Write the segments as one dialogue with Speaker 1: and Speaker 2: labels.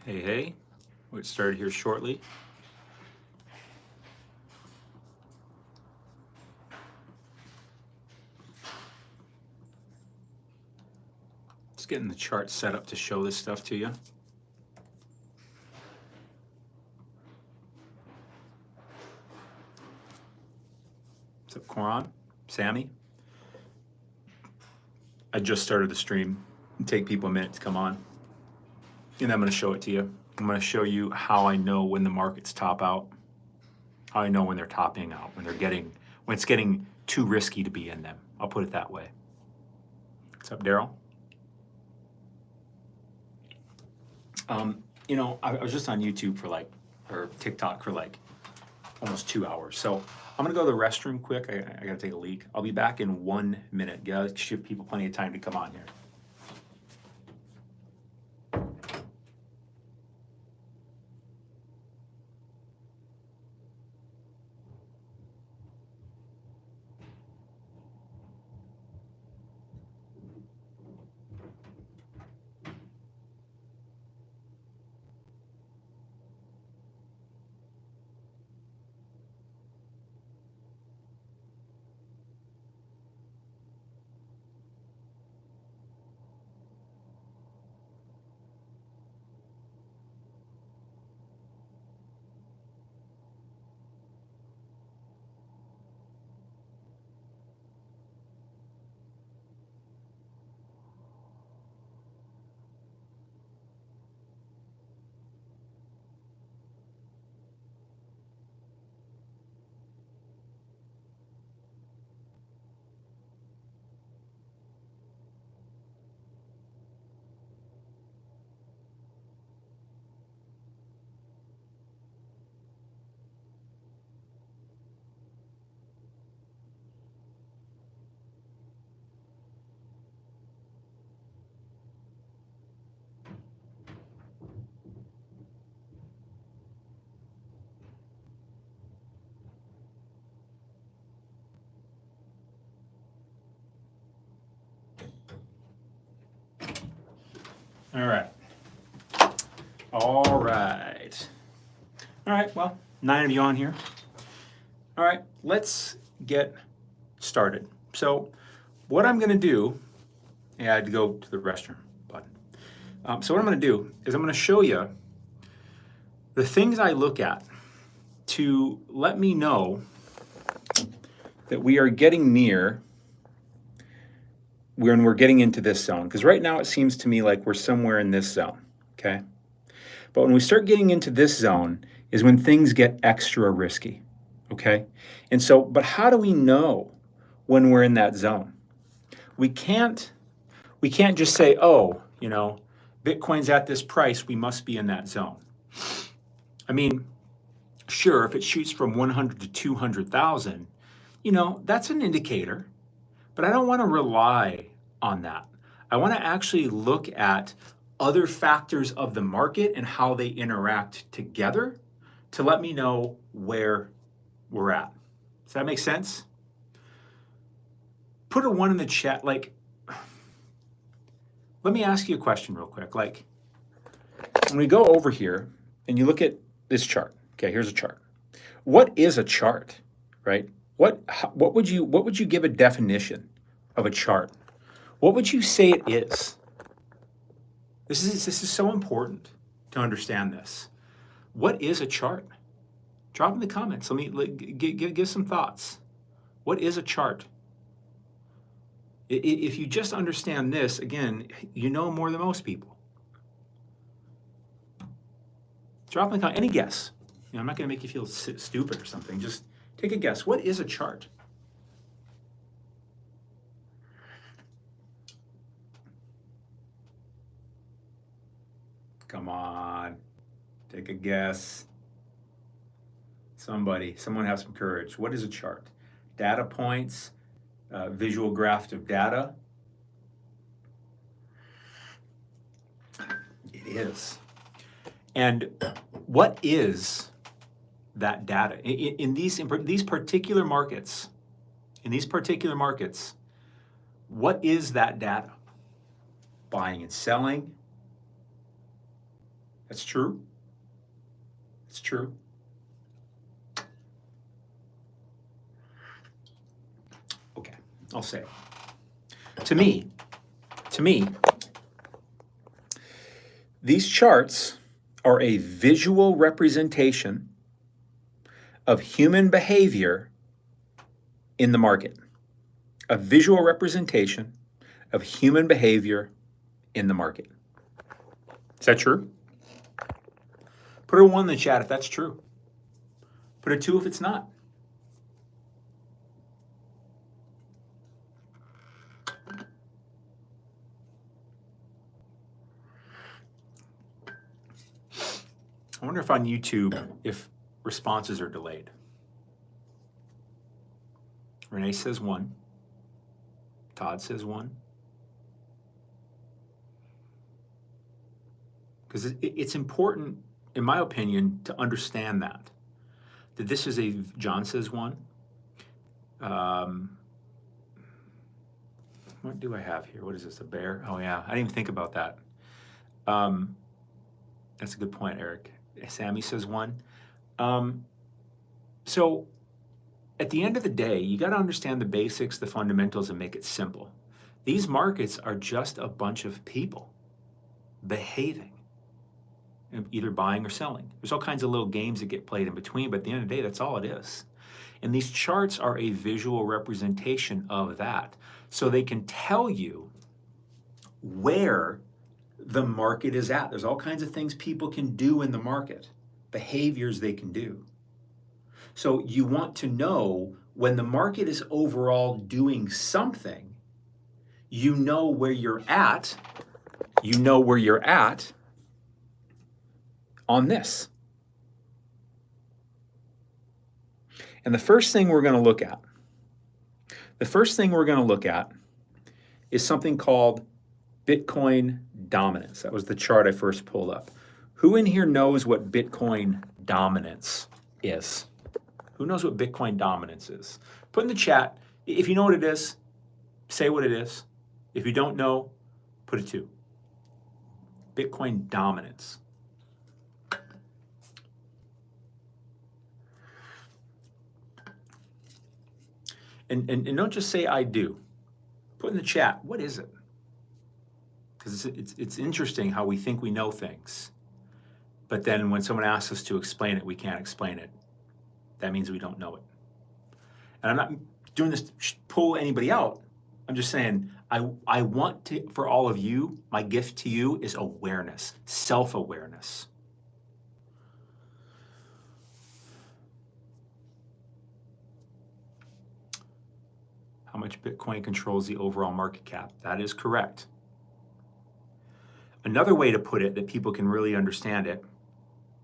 Speaker 1: Hey, we'll get started here shortly. Just getting the chart set up to show this stuff to you. What's up, Coron? Sammy? I just started the stream. It'll take people a minute to come on. And I'm going to show it to you. I'm going to show you how I know when the markets top out, how I know when they're topping out, when it's getting too risky to be in them. I'll put it that way. What's up, Daryl? I was just on YouTube or TikTok for almost 2 hours. So I'm gonna go to the restroom quick. I gotta take a leak. I'll be back in 1 minute. Gotta give people plenty of time to come on here. All right. Well, 9 of you on here. All right, let's get started. So what I'm gonna do, I had to go to the restroom button. So what I'm gonna do is I'm gonna show you the things I look at to let me know that we are getting near when we're getting into this zone. Because right now it seems to me like we're somewhere in this zone, okay? But when we start getting into this zone is when things get extra risky, okay? And so, but how do we know when we're in that zone? We can't just say, oh, Bitcoin's at this price, we must be in that zone. I mean, sure, if it shoots from 100 to 200,000, that's an indicator, but I don't want to rely on that. I want to actually look at other factors of the market and how they interact together to let me know where we're at. Does that make sense? Put a 1 in the chat. Let me ask you a question real quick. When we go over here and you look at this chart, okay, here's a chart. What is a chart, right? What would you give a definition of a chart? What would you say it is? This is so important to understand this. What is a chart? Drop in the comments. Let me give some thoughts. What is a chart? If you just understand this, again, you know more than most people. Drop in the comments. Any guess? I'm not going to make you feel stupid or something. Just take a guess. What is a chart? Come on. Take a guess. Someone have some courage. What is a chart? Data points, visual graph of data. It is. And what is that data? In these particular markets, what is that data? Buying and selling, That's true. It's true. Okay, I'll say it. To me, these charts are a visual representation of human behavior in the market. A visual representation of human behavior in the market. Is that true? Put a 1 in the chat if that's true. Put a 2 if it's not. I wonder if on YouTube, if responses are delayed. Renee says 1. Todd says 1. Because it's important, in my opinion, to understand that this is a, John says 1. What do I have here? What is this, a bear? Oh yeah, I didn't even think about that. That's a good point, Eric. Sammy says 1. So at the end of the day, you got to understand the basics, the fundamentals, and make it simple. These markets are just a bunch of people behaving, either buying or selling. There's all kinds of little games that get played in between, but at the end of the day, that's all it is. And these charts are a visual representation of that. So they can tell you where the market is at. There's all kinds of things people can do in the market, behaviors they can do. So you want to know when the market is overall doing something, you know where you're at, on this. And the first thing we're going to look at, is something called Bitcoin dominance. That was the chart I first pulled up. Who in here knows what Bitcoin dominance is? Who knows what Bitcoin dominance is? Put in the chat. If you know what it is, say what it is. If you don't know, put a 2. Bitcoin dominance. And don't just say I do. Put in the chat, what is it? Because it's interesting how we think we know things. But then when someone asks us to explain it, we can't explain it. That means we don't know it. And I'm not doing this to pull anybody out. I'm just saying, I want to, for all of you, my gift to you is awareness, self-awareness. How much Bitcoin controls the overall market cap? That is correct. Another way to put it that people can really understand it,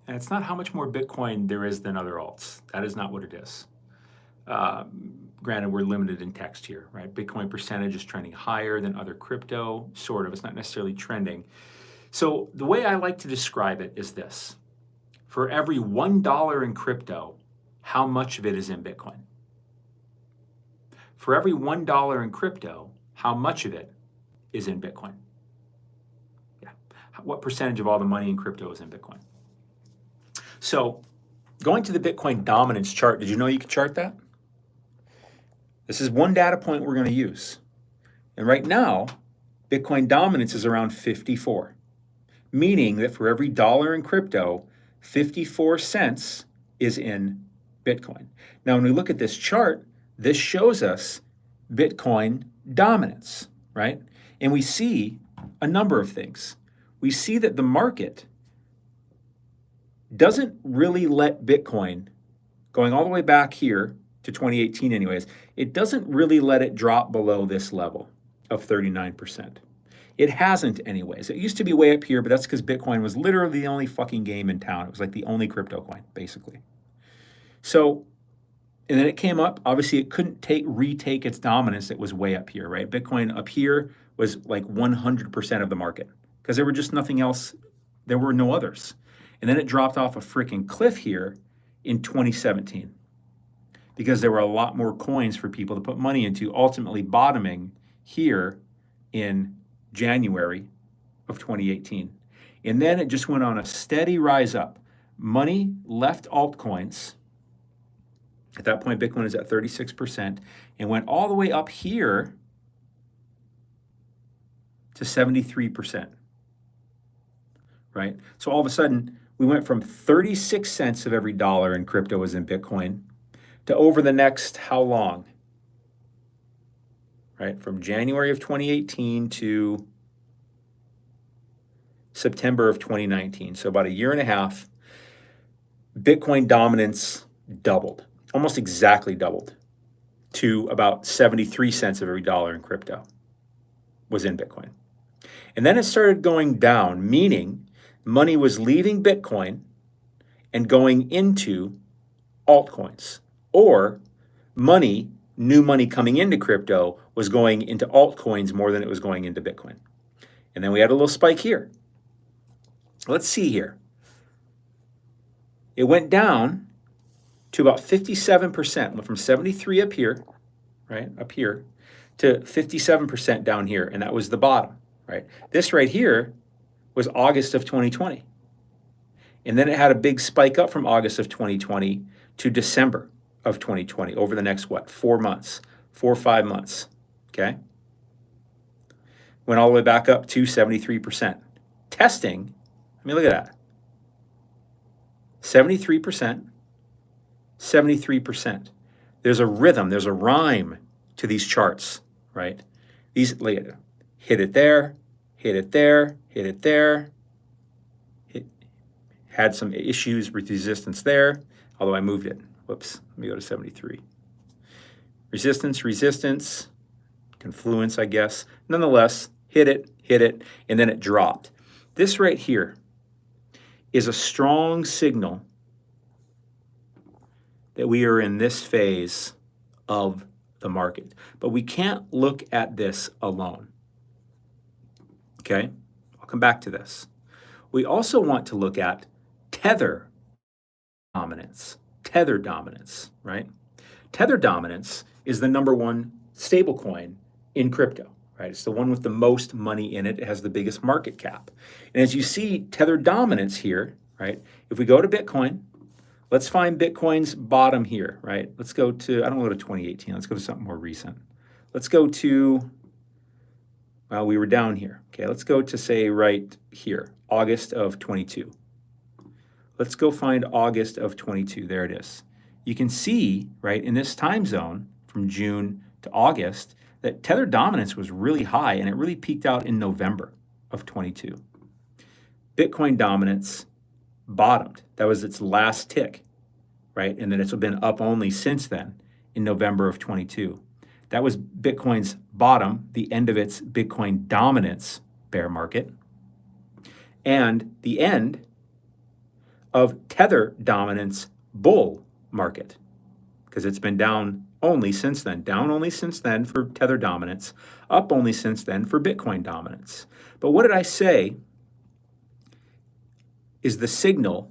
Speaker 1: and it's not how much more Bitcoin there is than other alts. That is not what it is. Granted, we're limited in text here, right? Bitcoin percentage is trending higher than other crypto, sort of. It's not necessarily trending. So the way I like to describe it is this. For every $1 in crypto, how much of it is in Bitcoin? For every $1 in crypto, how much of it is in Bitcoin? Yeah. What percentage of all the money in crypto is in Bitcoin? So going to the Bitcoin dominance chart, did you know you could chart that? This is one data point we're going to use. And right now, Bitcoin dominance is around 54, meaning that for every dollar in crypto, 54 cents is in Bitcoin. Now, when we look at this chart, this shows us Bitcoin dominance, right? And we see a number of things. We see that the market doesn't really let Bitcoin, going all the way back here to 2018 anyways, it doesn't really let it drop below this level of 39%. It hasn't anyways. It used to be way up here, but that's because Bitcoin was literally the only fucking game in town. It was like the only crypto coin, basically. So, and then it came up. Obviously, it couldn't retake its dominance. It was way up here, right? Bitcoin up here was like 100% of the market because there were just nothing else. There were no others. And then it dropped off a freaking cliff here in 2017 because there were a lot more coins for people to put money into, ultimately bottoming here in January of 2018. And then it just went on a steady rise up. Money left altcoins. At that point, Bitcoin is at 36% and went all the way up here to 73%, right? So all of a sudden, we went from 36 cents of every dollar in crypto was in Bitcoin to over the next how long? Right? From January of 2018 to September of 2019. So about a year and a half, Bitcoin dominance doubled, almost exactly doubled to about 73 cents of every dollar in crypto was in Bitcoin. And then it started going down, meaning money was leaving Bitcoin and going into altcoins, or new money coming into crypto was going into altcoins more than it was going into Bitcoin. And then we had a little spike here. Let's see here. It went down to about 57%, went from 73 up here, right, up here, to 57% down here, and that was the bottom, right? This right here was August of 2020. And then it had a big spike up from August of 2020 to December of 2020 over the next, 4 months, 4 or 5 months, okay? Went all the way back up to 73%. Testing, I mean, look at that. 73%, 73%. There's a rhythm, there's a rhyme to these charts, right? These, hit it there, hit it there, hit it there. Had some issues with resistance there, although I moved it. Whoops, let me go to 73. Resistance, confluence, I guess. Nonetheless, hit it, and then it dropped. This right here is a strong signal that we are in this phase of the market. But we can't look at this alone. Okay? I'll come back to this. We also want to look at Tether dominance. Tether dominance, right? Tether dominance is the number one stablecoin in crypto, right? It's the one with the most money in it. It has the biggest market cap. And as you see Tether dominance here, right? If we go to Bitcoin, let's find Bitcoin's bottom here, right? Let's go to, I don't want to go to 2018. Let's go to something more recent. Let's go to, well, we were down here. Okay, let's go to, say, right here, August of 22. Let's go find August of 22. There it is. You can see, right, in this time zone from June to August, that Tether dominance was really high, and it really peaked out in November of 22. Bitcoin dominance bottomed. That was its last tick, right? And then it's been up only since then in November of 22. That was Bitcoin's bottom, the end of its Bitcoin dominance bear market, and the end of Tether dominance bull market, because it's been down only since then. Down only since then for Tether dominance, up only since then for Bitcoin dominance. But what did I say is the signal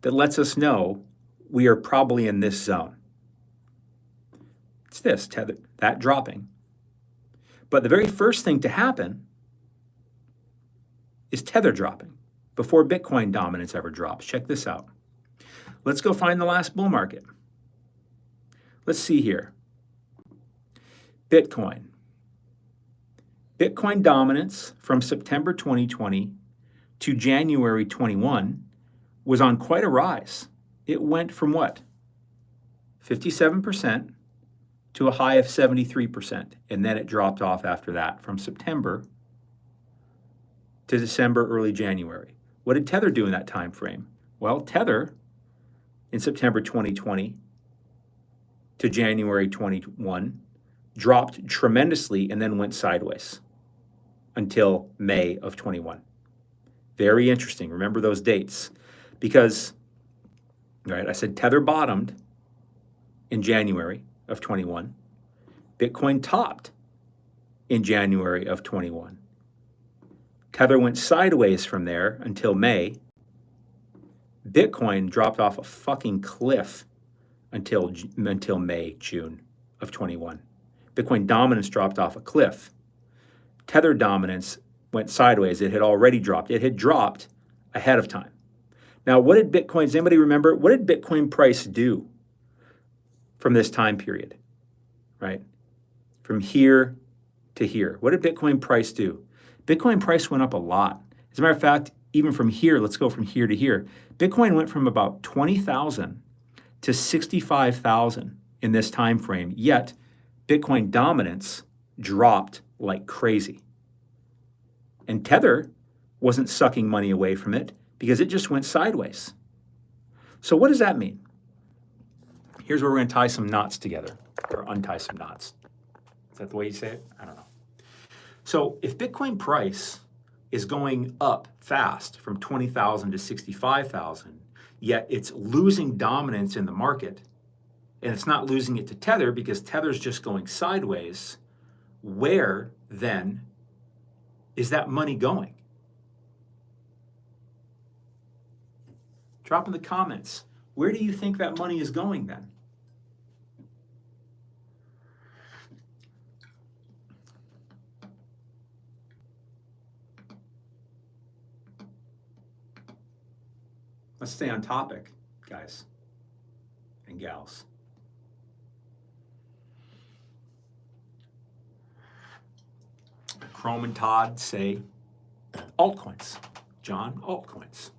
Speaker 1: that lets us know we are probably in this zone? It's this, Tether, that dropping. But the very first thing to happen is Tether dropping before Bitcoin dominance ever drops. Check this out. Let's go find the last bull market. Let's see here. Bitcoin. Bitcoin dominance from September 2020 to January 21 was on quite a rise. It went from what? 57% to a high of 73%. And then it dropped off after that from September to December, early January. What did Tether do in that time frame? Well, Tether in September 2020 to January 21 dropped tremendously and then went sideways until May of 21. Very interesting. Remember those dates, because, right, I said Tether bottomed in January of 21. Bitcoin topped in January of 21. Tether went sideways from there until May. Bitcoin dropped off a fucking cliff until May, June of 21. Bitcoin dominance dropped off a cliff. Tether dominance went sideways. It had already dropped. It had dropped ahead of time. Now, what did Bitcoin, does anybody remember, what did Bitcoin price do from this time period, right? From here to here. What did Bitcoin price do? Bitcoin price went up a lot. As a matter of fact, even from here, let's go from here to here. Bitcoin went from about 20,000 to 65,000 in this time frame, yet Bitcoin dominance dropped like crazy. And Tether wasn't sucking money away from it because it just went sideways. So what does that mean? Here's where we're going to tie some knots together, or untie some knots. Is that the way you say it? I don't know. So if Bitcoin price is going up fast from 20,000 to 65,000, yet it's losing dominance in the market, and it's not losing it to Tether because Tether's just going sideways, where then is that money going? Drop in the comments. Where do you think that money is going then? Let's stay on topic, guys and gals. Chrome and Todd say altcoins. John, altcoins.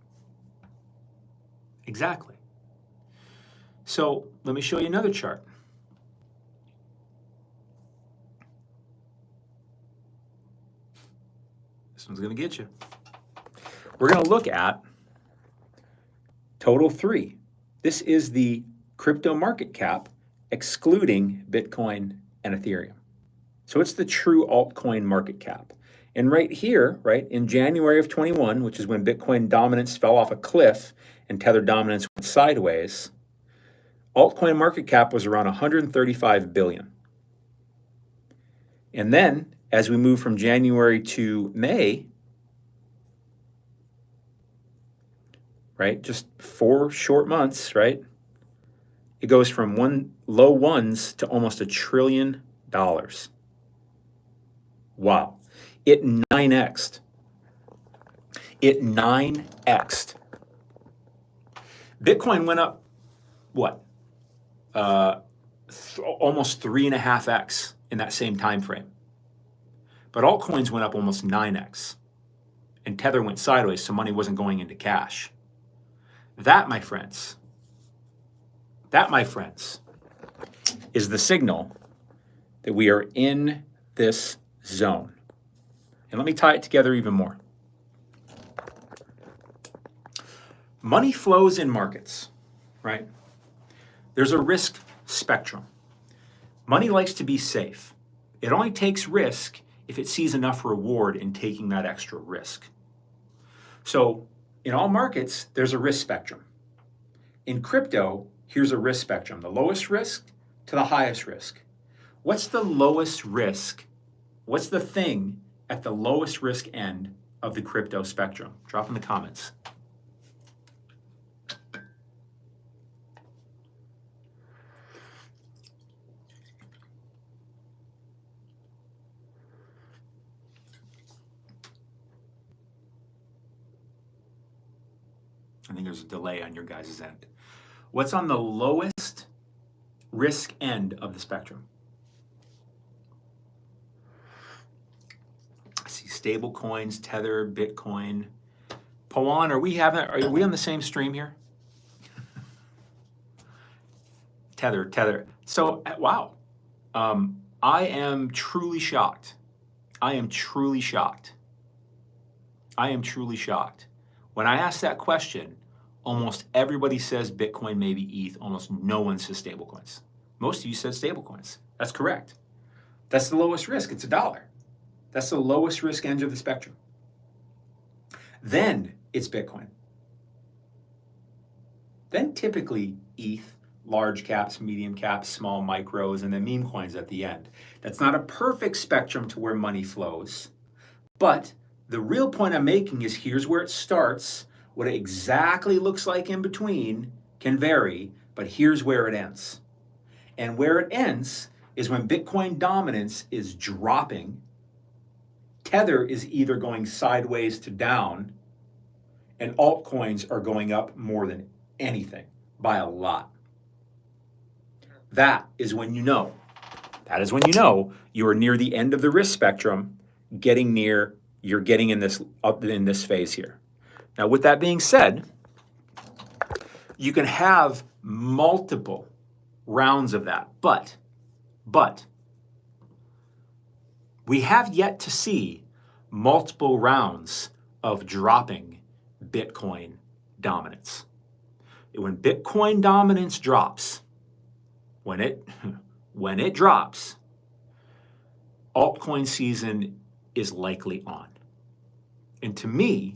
Speaker 1: Exactly. So let me show you another chart. This one's going to get you. We're going to look at total 3. This is the crypto market cap excluding Bitcoin and Ethereum. So it's the true altcoin market cap. And right here, right, in January of 21, which is when Bitcoin dominance fell off a cliff and Tether dominance went sideways, altcoin market cap was around 135 billion. And then as we move from January to May, right, just 4 short months, right, it goes from low ones to almost $1 trillion. Wow. It 9x'd. It 9x'd. Bitcoin went up, what? Almost 3.5x in that same time frame. But altcoins went up almost 9x. And Tether went sideways, so money wasn't going into cash. That, my friends, is the signal that we are in this zone. And let me tie it together even more. Money flows in markets, right? There's a risk spectrum. Money likes to be safe. It only takes risk if it sees enough reward in taking that extra risk. So in all markets, there's a risk spectrum. In crypto, here's a risk spectrum, the lowest risk to the highest risk. What's the lowest risk? What's the thing at the lowest risk end of the crypto spectrum? Drop in the comments. I think there's a delay on your guys' end. What's on the lowest risk end of the spectrum? I see stable coins, Tether, Bitcoin. Pawan, are we on the same stream here? Tether. So, wow. I am truly shocked. When I ask that question, almost everybody says Bitcoin, maybe ETH. Almost no one says stablecoins. Most of you said stablecoins. That's correct. That's the lowest risk. It's $1. That's the lowest risk end of the spectrum. Then it's Bitcoin. Then typically ETH, large caps, medium caps, small micros, and then meme coins at the end. That's not a perfect spectrum to where money flows, but the real point I'm making is here's where it starts. What it exactly looks like in between can vary, but here's where it ends. And where it ends is when Bitcoin dominance is dropping, Tether is either going sideways to down, And altcoins are going up more than anything by a lot. That is when you know. That is when you know you are near the end of the risk spectrum, you're getting in this up in this phase here. Now, with that being said, you can have multiple rounds of that, but we have yet to see multiple rounds of dropping Bitcoin dominance. When Bitcoin dominance drops, when it drops, altcoin season is likely on. And to me,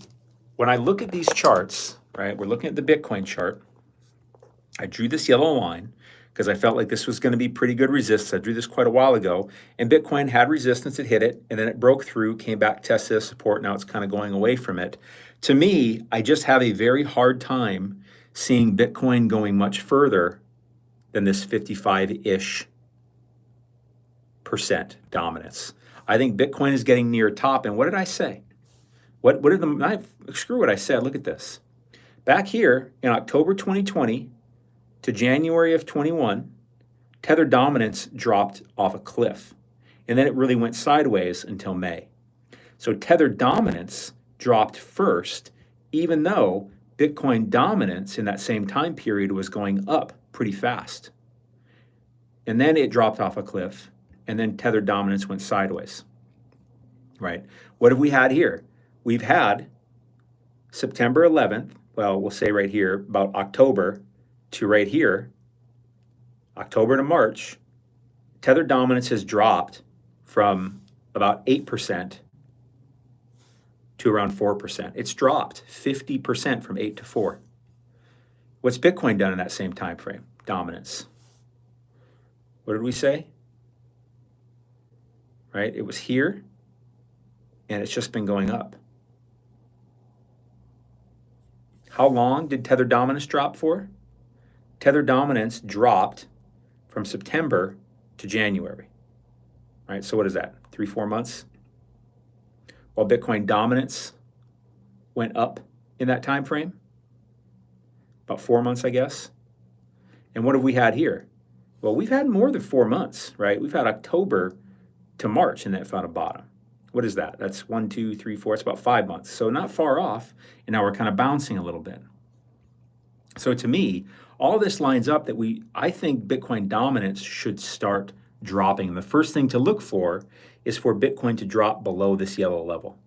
Speaker 1: when I look at these charts, right, we're looking at the Bitcoin chart. I drew this yellow line because I felt like this was going to be pretty good resistance. I drew this quite a while ago, and Bitcoin had resistance, it hit it, and then it broke through, came back, tested support. Now it's kind of going away from it. To me, I just have a very hard time seeing Bitcoin going much further than this 55-ish % dominance. I think Bitcoin is getting near top. And what did I say? What did screw what I said. Look at this. Back here in October 2020 to January of 21, Tether dominance dropped off a cliff. And then it really went sideways until May. So Tether dominance dropped first, even though Bitcoin dominance in that same time period was going up pretty fast. And then it dropped off a cliff, and then Tether dominance went sideways, right? What have we had here? We've had September 11th, well, we'll say right here, about October to right here, October to March, Tether dominance has dropped from about 8% to around 4%. It's dropped 50% from 8 to 4. What's Bitcoin done in that same time frame? Dominance. What did we say? Right? It was here, and it's just been going up. How long did Tether dominance drop for? Tether dominance dropped from September to January. Right? So what is that? 3-4 months? While Bitcoin dominance went up in that time frame? About 4 months, I guess. And what have we had here? Well, we've had more than 4 months, right? We've had October to March, and that found a bottom. What is that? That's 1, 2, 3, 4. It's about 5 months. So not far off. And now we're kind of bouncing a little bit. So to me, all this lines up that I think Bitcoin dominance should start dropping. And the first thing to look for is for Bitcoin to drop below this yellow level.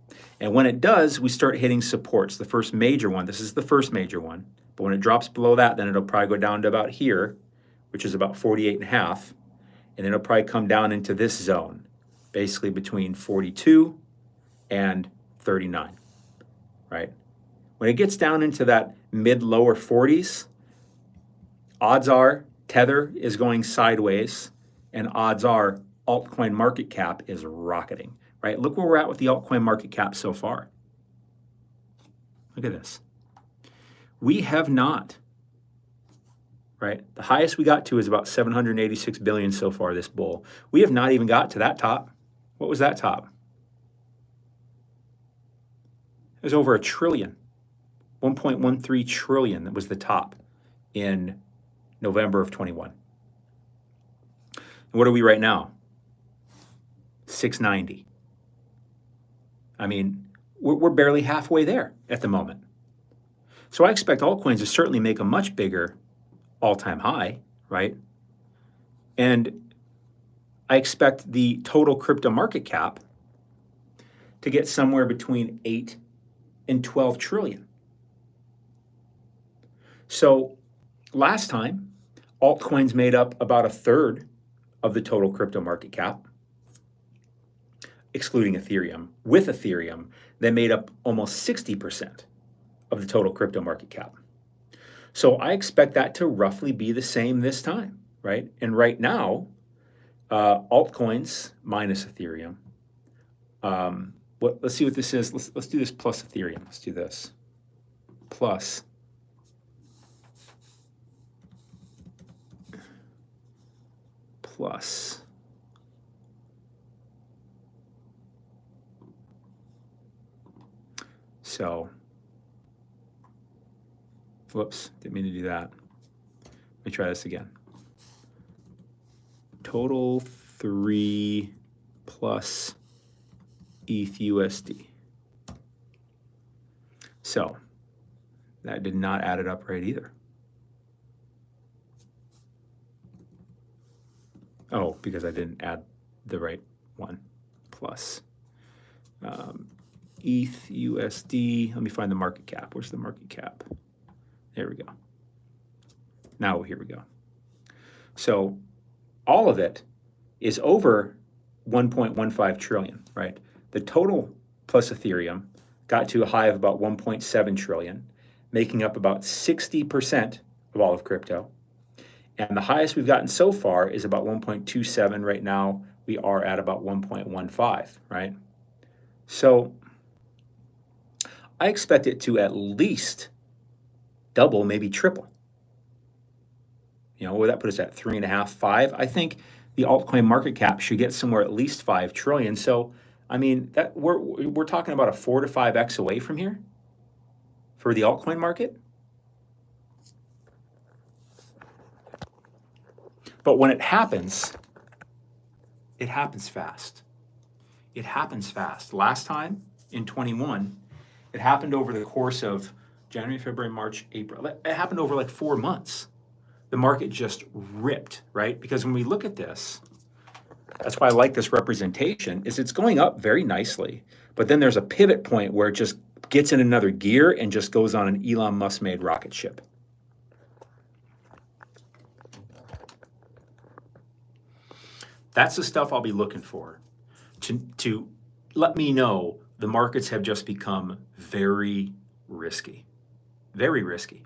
Speaker 1: And when it does, we start hitting supports. The first major one, this is the first major one. But when it drops below that, then it'll probably go down to about here, which is about 48.5. And then it'll probably come down into this zone, basically between 42 and 39, right? When it gets down into that mid-lower 40s, odds are Tether is going sideways, and odds are altcoin market cap is rocketing, right? Look where we're at with the altcoin market cap so far. Look at this. We have not, right? The highest we got to is about 786 billion so far this bull. We have not even got to that top. What was that top? It was over $1 trillion. 1.13 trillion, that was the top in November of 21. And what are we right now? 690. I mean, we're barely halfway there at the moment. So I expect altcoins to certainly make a much bigger all-time high, right? And I expect the total crypto market cap to get somewhere between 8 and 12 trillion. So last time, altcoins made up about 1/3 of the total crypto market cap, excluding Ethereum. With Ethereum, they made up almost 60% of the total crypto market cap. So I expect that to roughly be the same this time, right? And right now, altcoins minus Ethereum. Let's see what this is. Let's do this plus Ethereum. Let's do this. Plus so Whoops, didn't mean to do that. Let me try this again. Total 3 plus ETH USD. So that did not add it up right either. Oh, because I didn't add the right one. Plus ETH USD. Let me find the market cap. Where's the market cap? There we go. Now here we go. So all of it is over 1.15 trillion, right? The total plus Ethereum got to a high of about 1.7 trillion, making up about 60% of all of crypto. And the highest we've gotten so far is about 1.27. Right now, we are at about 1.15, right? So I expect it to at least double, maybe triple. You know, would that put us at 3.5, 5? I think the altcoin market cap should get somewhere at least 5 trillion. So, I mean, that we're talking about a 4 to 5x away from here for the altcoin market. But when it happens fast. It happens fast. Last time in 21, it happened over the course of January, February, March, April. It happened over like 4 months. The market just ripped, right? Because when we look at this, that's why I like this representation, is it's going up very nicely. But then there's a pivot point where it just gets in another gear and just goes on an Elon Musk-made rocket ship. That's the stuff I'll be looking for to let me know the markets have just become very risky. Very risky.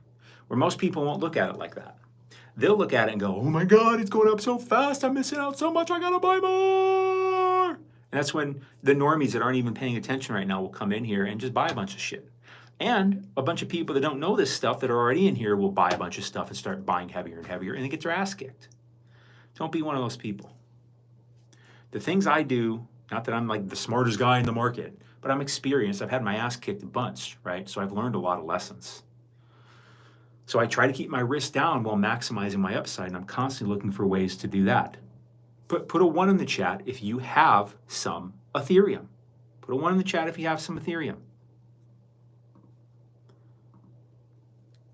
Speaker 1: Where most people won't look at it like that. They'll look at it and go, oh my God, it's going up so fast. I'm missing out so much. I got to buy more. And that's when the normies that aren't even paying attention right now will come in here and just buy a bunch of shit. And a bunch of people that don't know this stuff that are already in here will buy a bunch of stuff and start buying heavier and heavier and they get their ass kicked. Don't be one of those people. The things I do, not that I'm like the smartest guy in the market, but I'm experienced. I've had my ass kicked a bunch, right? So I've learned a lot of lessons. So I try to keep my risk down while maximizing my upside, and I'm constantly looking for ways to do that. Put a 1 in the chat if you have some Ethereum. Put a 1 in the chat if you have some Ethereum.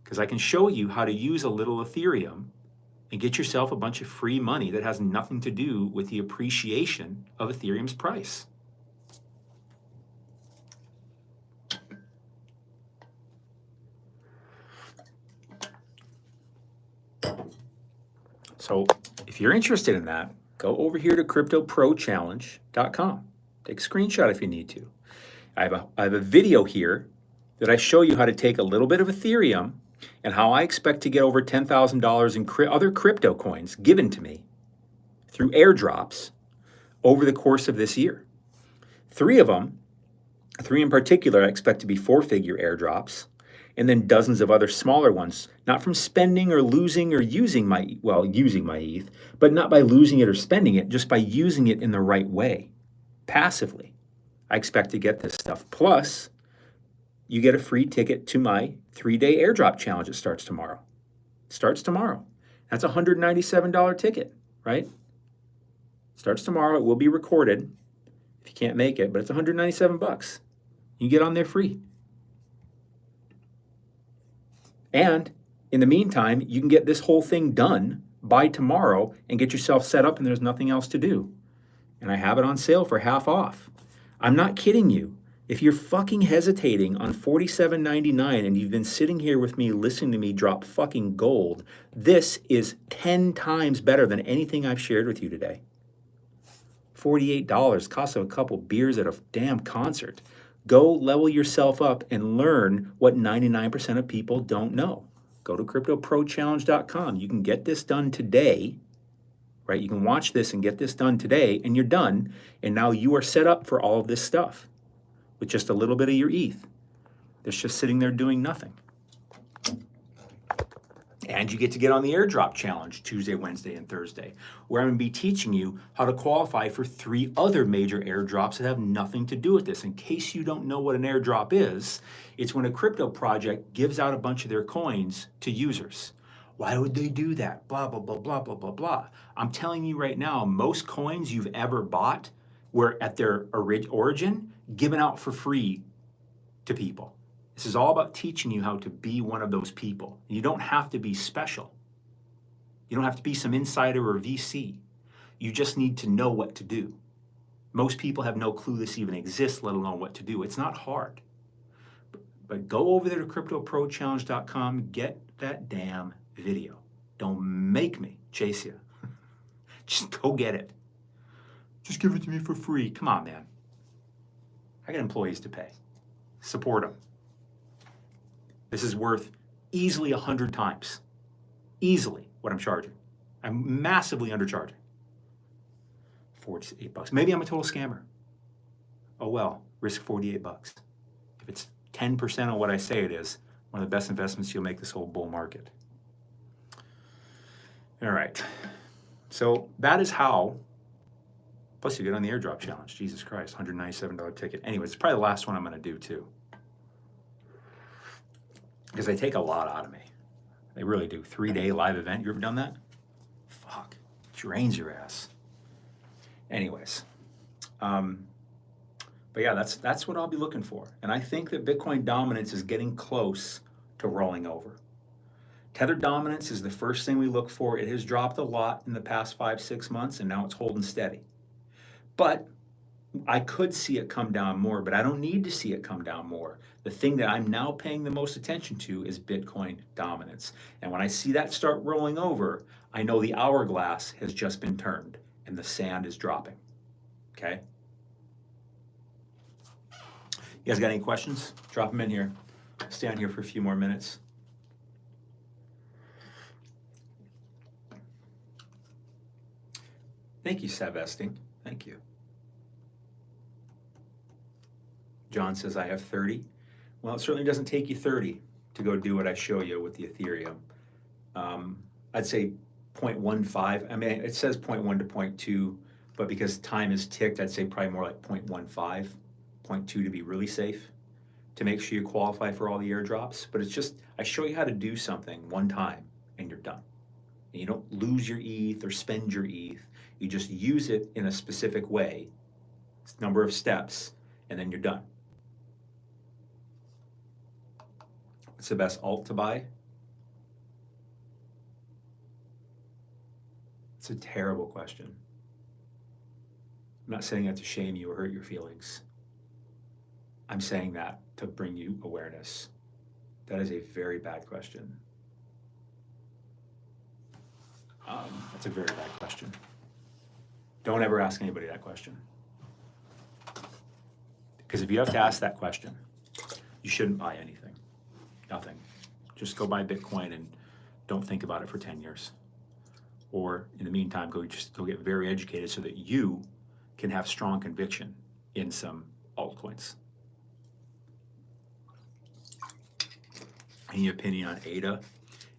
Speaker 1: Because I can show you how to use a little Ethereum and get yourself a bunch of free money that has nothing to do with the appreciation of Ethereum's price. So if you're interested in that, go over here to cryptoprochallenge.com. Take a screenshot if you need to. I have a video here that I show you how to take a little bit of Ethereum and how I expect to get over $10,000 in other crypto coins given to me through airdrops over the course of this year. 3 of them, 3 in particular, I expect to be 4-figure airdrops, and then dozens of other smaller ones, not from spending or losing or using my ETH, but not by losing it or spending it, just by using it in the right way, passively. I expect to get this stuff. Plus, you get a free ticket to my 3-day airdrop challenge. It starts tomorrow. Starts tomorrow. That's a $197 ticket, right? Starts tomorrow. It will be recorded if you can't make it, but it's $197. You get on there free. And in the meantime, you can get this whole thing done by tomorrow and get yourself set up and there's nothing else to do. And I have it on sale for half off. I'm not kidding you. If you're fucking hesitating on $47.99 and you've been sitting here with me listening to me drop fucking gold, this is 10 times better than anything I've shared with you today. $48, cost of a couple beers at a damn concert. Go level yourself up and learn what 99% of people don't know. Go to cryptoprochallenge.com. You can get this done today, right? You can watch this and get this done today, and you're done. And now you are set up for all of this stuff with just a little bit of your ETH that's just sitting there doing nothing. And you get to get on the Airdrop challenge Tuesday, Wednesday, and Thursday, where I'm going to be teaching you how to qualify for 3 other major airdrops that have nothing to do with this. In case you don't know what an airdrop is, it's when a crypto project gives out a bunch of their coins to users. Why would they do that? Blah, blah, blah, blah, blah, blah, blah. I'm telling you right now, most coins you've ever bought were at their origin given out for free to people. This is all about teaching you how to be one of those people. You don't have to be special. You don't have to be some insider or VC. You just need to know what to do. Most people have no clue this even exists, let alone what to do. It's not hard. But go over there to cryptoprochallenge.com, get that damn video. Don't make me chase you. Just go get it. Just give it to me for free. Come on, man. I got employees to pay. Support them. This is worth easily 100 times, easily what I'm charging. I'm massively undercharging. $48. Maybe I'm a total scammer. Oh well, risk $48. If it's 10% on what I say it is, one of the best investments you'll make this whole bull market. All right, so that is how, plus you get on the airdrop challenge. Jesus Christ, $197 ticket. Anyway, it's probably the last one I'm gonna do too. Because they take a lot out of me. They really do. 3-day live event. You ever done that? Fuck. Drains your ass. Anyways. But yeah, that's what I'll be looking for. And I think that Bitcoin dominance is getting close to rolling over. Tether dominance is the first thing we look for. It has dropped a lot in the past 5-6 months, and now it's holding steady. But I could see it come down more, but I don't need to see it come down more. The thing that I'm now paying the most attention to is Bitcoin dominance. And when I see that start rolling over, I know the hourglass has just been turned and the sand is dropping. Okay? You guys got any questions? Drop them in here. Stay on here for a few more minutes. Thank you, Savesting. Thank you. John says, I have 30. Well, it certainly doesn't take you 30 to go do what I show you with the Ethereum. I'd say 0.15. I mean, it says 0.1 to 0.2, but because time is ticked, I'd say probably more like 0.15, 0.2 to be really safe, to make sure you qualify for all the airdrops. But it's just, I show you how to do something one time and you're done. And you don't lose your ETH or spend your ETH. You just use it in a specific way, number of steps, and then you're done. What's the best alt to buy? It's a terrible question. I'm not saying that to shame you or hurt your feelings. I'm saying that to bring you awareness. That is a very bad question. That's a very bad question. Don't ever ask anybody that question. Because if you have to ask that question, you shouldn't buy anything. Nothing. Just go buy Bitcoin and don't think about it for 10 years. Or in the meantime, go get very educated so that you can have strong conviction in some altcoins. Any opinion on ADA?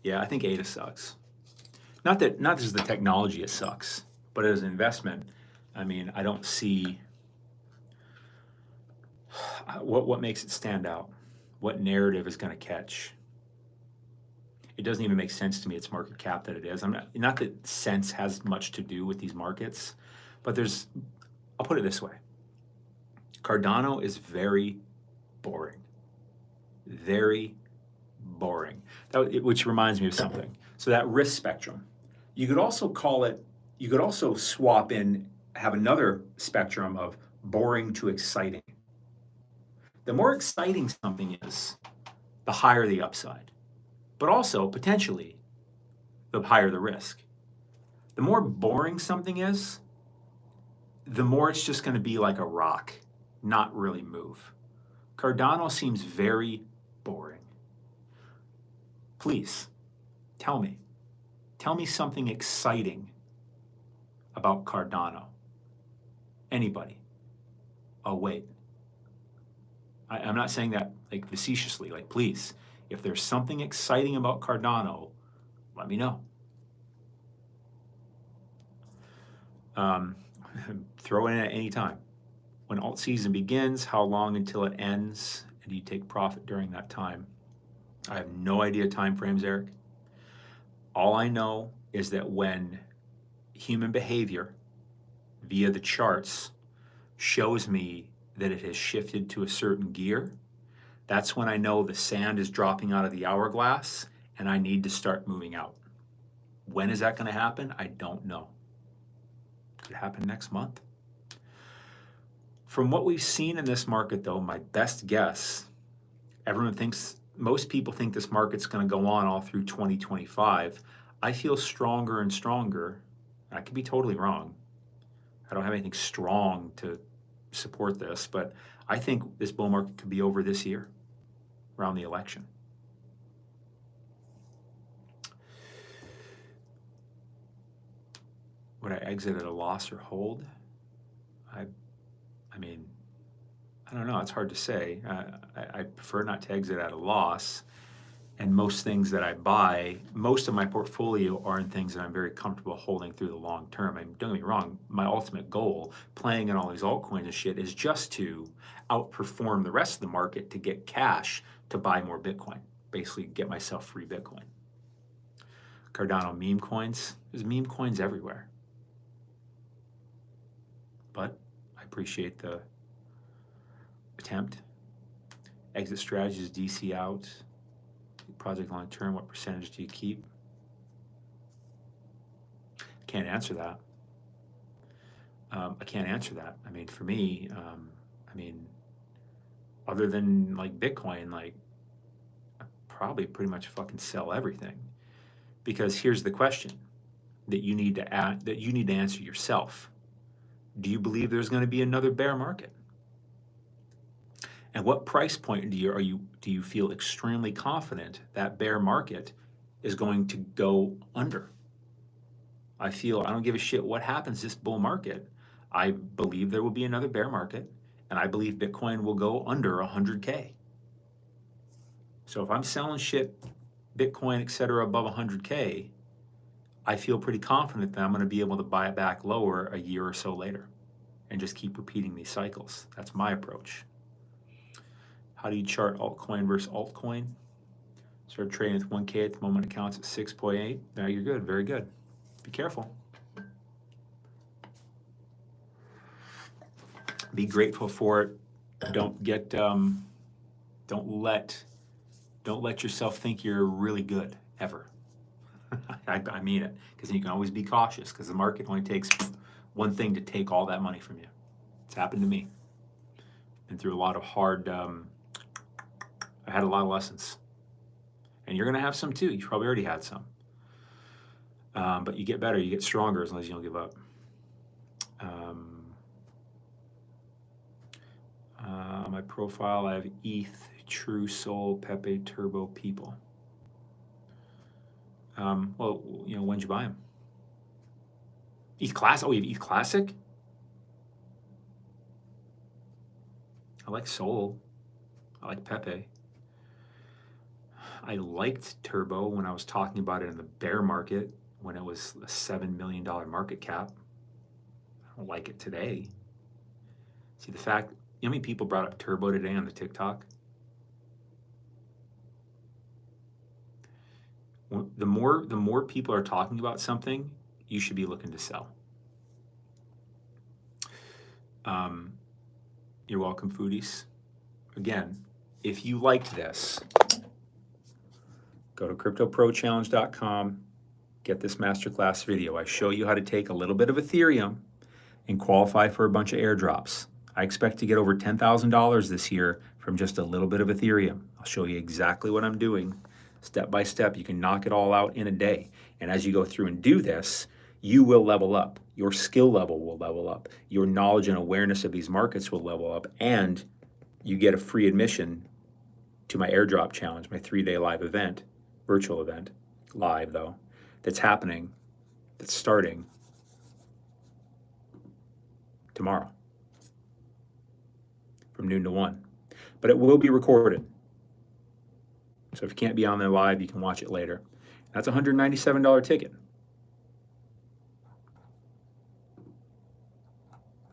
Speaker 1: Yeah, I think ADA sucks. Not as the technology it sucks, but as an investment, I mean, I don't see what makes it stand out. What narrative is going to catch? It doesn't even make sense to me, its market cap that it is. Not that sense has much to do with these markets, but I'll put it this way. Cardano is very boring. Very boring. Which reminds me of something. So that risk spectrum, you could also swap in, have another spectrum of boring to exciting. The more exciting something is, the higher the upside, but also potentially the higher the risk. The more boring something is, the more it's just going to be like a rock, not really move. Cardano seems very boring. Please, tell me something exciting about Cardano. Anybody? Oh, wait. I'm not saying that like facetiously, like please, if there's something exciting about Cardano, let me know. Throw it in at any time. When alt season begins, how long until it ends, and do you take profit during that time? I have no idea time frames, Eric. All I know is that when human behavior via the charts shows me that it has shifted to a certain gear, that's when I know the sand is dropping out of the hourglass and I need to start moving out. When is that going to happen? I don't know. Could happen next month. From what we've seen in this market, though, my best guess, most people think this market's going to go on all through 2025. I feel stronger and stronger. I could be totally wrong. I don't have anything strong to support this, but I think this bull market could be over this year, around the election. Would I exit at a loss or hold? I mean, I don't know. It's hard to say. I prefer not to exit at a loss. And most things that I buy, most of my portfolio are in things that I'm very comfortable holding through the long term. I mean, don't get me wrong, my ultimate goal, playing in all these altcoins and shit, is just to outperform the rest of the market to get cash to buy more Bitcoin. Basically, get myself free Bitcoin. Cardano meme coins. There's meme coins everywhere. But I appreciate the attempt. Exit strategies, DC out. Project long term, what percentage do you keep? Can't answer that. I can't answer that. I mean, for me, other than like Bitcoin, like I probably pretty much fucking sell everything. Because here's the question that you need to answer yourself. Do you believe there's going to be another bear market? And what price point do you feel extremely confident that bear market is going to go under? I don't give a shit what happens this bull market. I believe there will be another bear market, and I believe Bitcoin will go under 100K. So if I'm selling shit, Bitcoin, etc., above 100K, I feel pretty confident that I'm going to be able to buy it back lower a year or so later and just keep repeating these cycles. That's my approach. How do you chart altcoin versus altcoin? Started trading with 1K at the moment, accounts at 6.8. Now you're good, very good. Be careful. Be grateful for it. Don't let yourself think you're really good ever. I mean it, because then you can always be cautious, because the market only takes one thing to take all that money from you. It's happened to me. Been through a lot of hard. I had a lot of lessons, and you're going to have some too. You probably already had some, but you get better, you get stronger as long as you don't give up. On my profile, I have ETH, True Soul, Pepe, Turbo, People. Well, when'd you buy them? ETH Classic? Oh, you have ETH Classic? I like Soul. I like Pepe. I liked Turbo when I was talking about it in the bear market when it was a $7 million market cap. I don't like it today. See, the fact, you know how many people brought up Turbo today on the TikTok? The more people are talking about something, you should be looking to sell. You're welcome, foodies. Again, if you liked this, go to cryptoprochallenge.com, get this masterclass video. I show you how to take a little bit of Ethereum and qualify for a bunch of airdrops. I expect to get over $10,000 this year from just a little bit of Ethereum. I'll show you exactly what I'm doing. Step by step, you can knock it all out in a day. And as you go through and do this, you will level up. Your skill level will level up. Your knowledge and awareness of these markets will level up. And you get a free admission to my airdrop challenge, my 3-day live event, virtual event, live though, that's starting tomorrow from noon to 1. But it will be recorded. So if you can't be on there live, you can watch it later. That's a $197 ticket.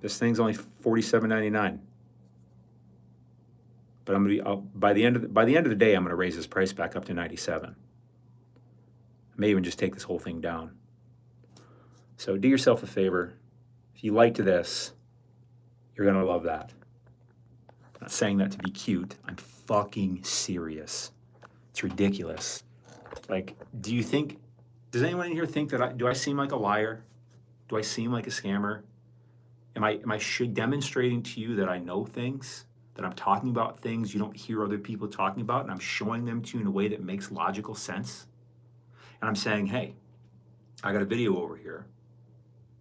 Speaker 1: This thing's only $47.99. But I'm gonna be by the end of the day, I'm gonna raise this price back up to 97. I may even just take this whole thing down. So do yourself a favor. If you liked this, you're gonna love that. I'm not saying that to be cute. I'm fucking serious. It's ridiculous. Like, does anyone in here think that do I seem like a liar? Do I seem like a scammer? Am I demonstrating to you that I know things, that I'm talking about things you don't hear other people talking about, and I'm showing them to you in a way that makes logical sense? And I'm saying, hey, I got a video over here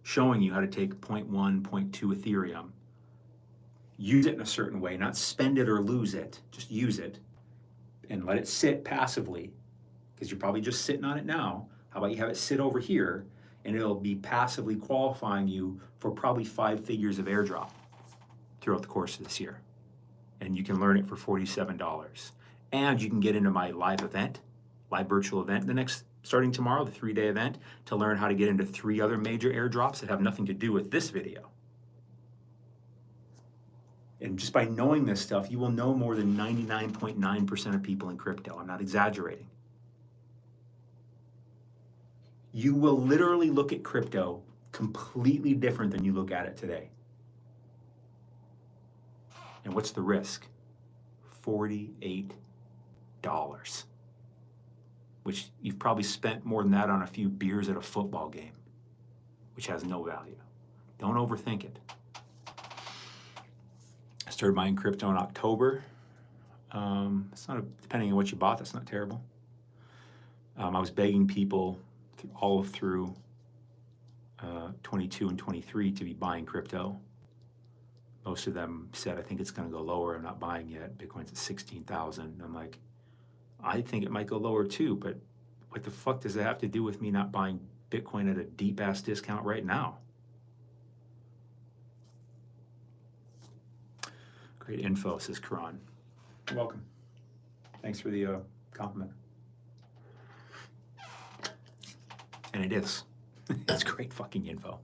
Speaker 1: showing you how to take 0.1, 0.2 Ethereum, use it in a certain way, not spend it or lose it, just use it, and let it sit passively, because you're probably just sitting on it now. How about you have it sit over here, and it'll be passively qualifying you for probably 5 figures of airdrop throughout the course of this year. And you can learn it for $47. And you can get into my live virtual event, starting tomorrow, the 3-day event, to learn how to get into 3 other major airdrops that have nothing to do with this video. And just by knowing this stuff, you will know more than 99.9% of people in crypto. I'm not exaggerating. You will literally look at crypto completely different than you look at it today. And what's the risk? $48. Which you've probably spent more than that on a few beers at a football game, which has no value. Don't overthink it. I started buying crypto in October. Depending on what you bought, that's not terrible. I was begging people all through 22 and 23 to be buying crypto. Most of them said, I think it's going to go lower. I'm not buying yet. Bitcoin's at 16,000. I'm like, I think it might go lower too, but what the fuck does that have to do with me not buying Bitcoin at a deep ass discount right now? Great info, says Karan. You're welcome. Thanks for the compliment. And it is. It's great fucking info.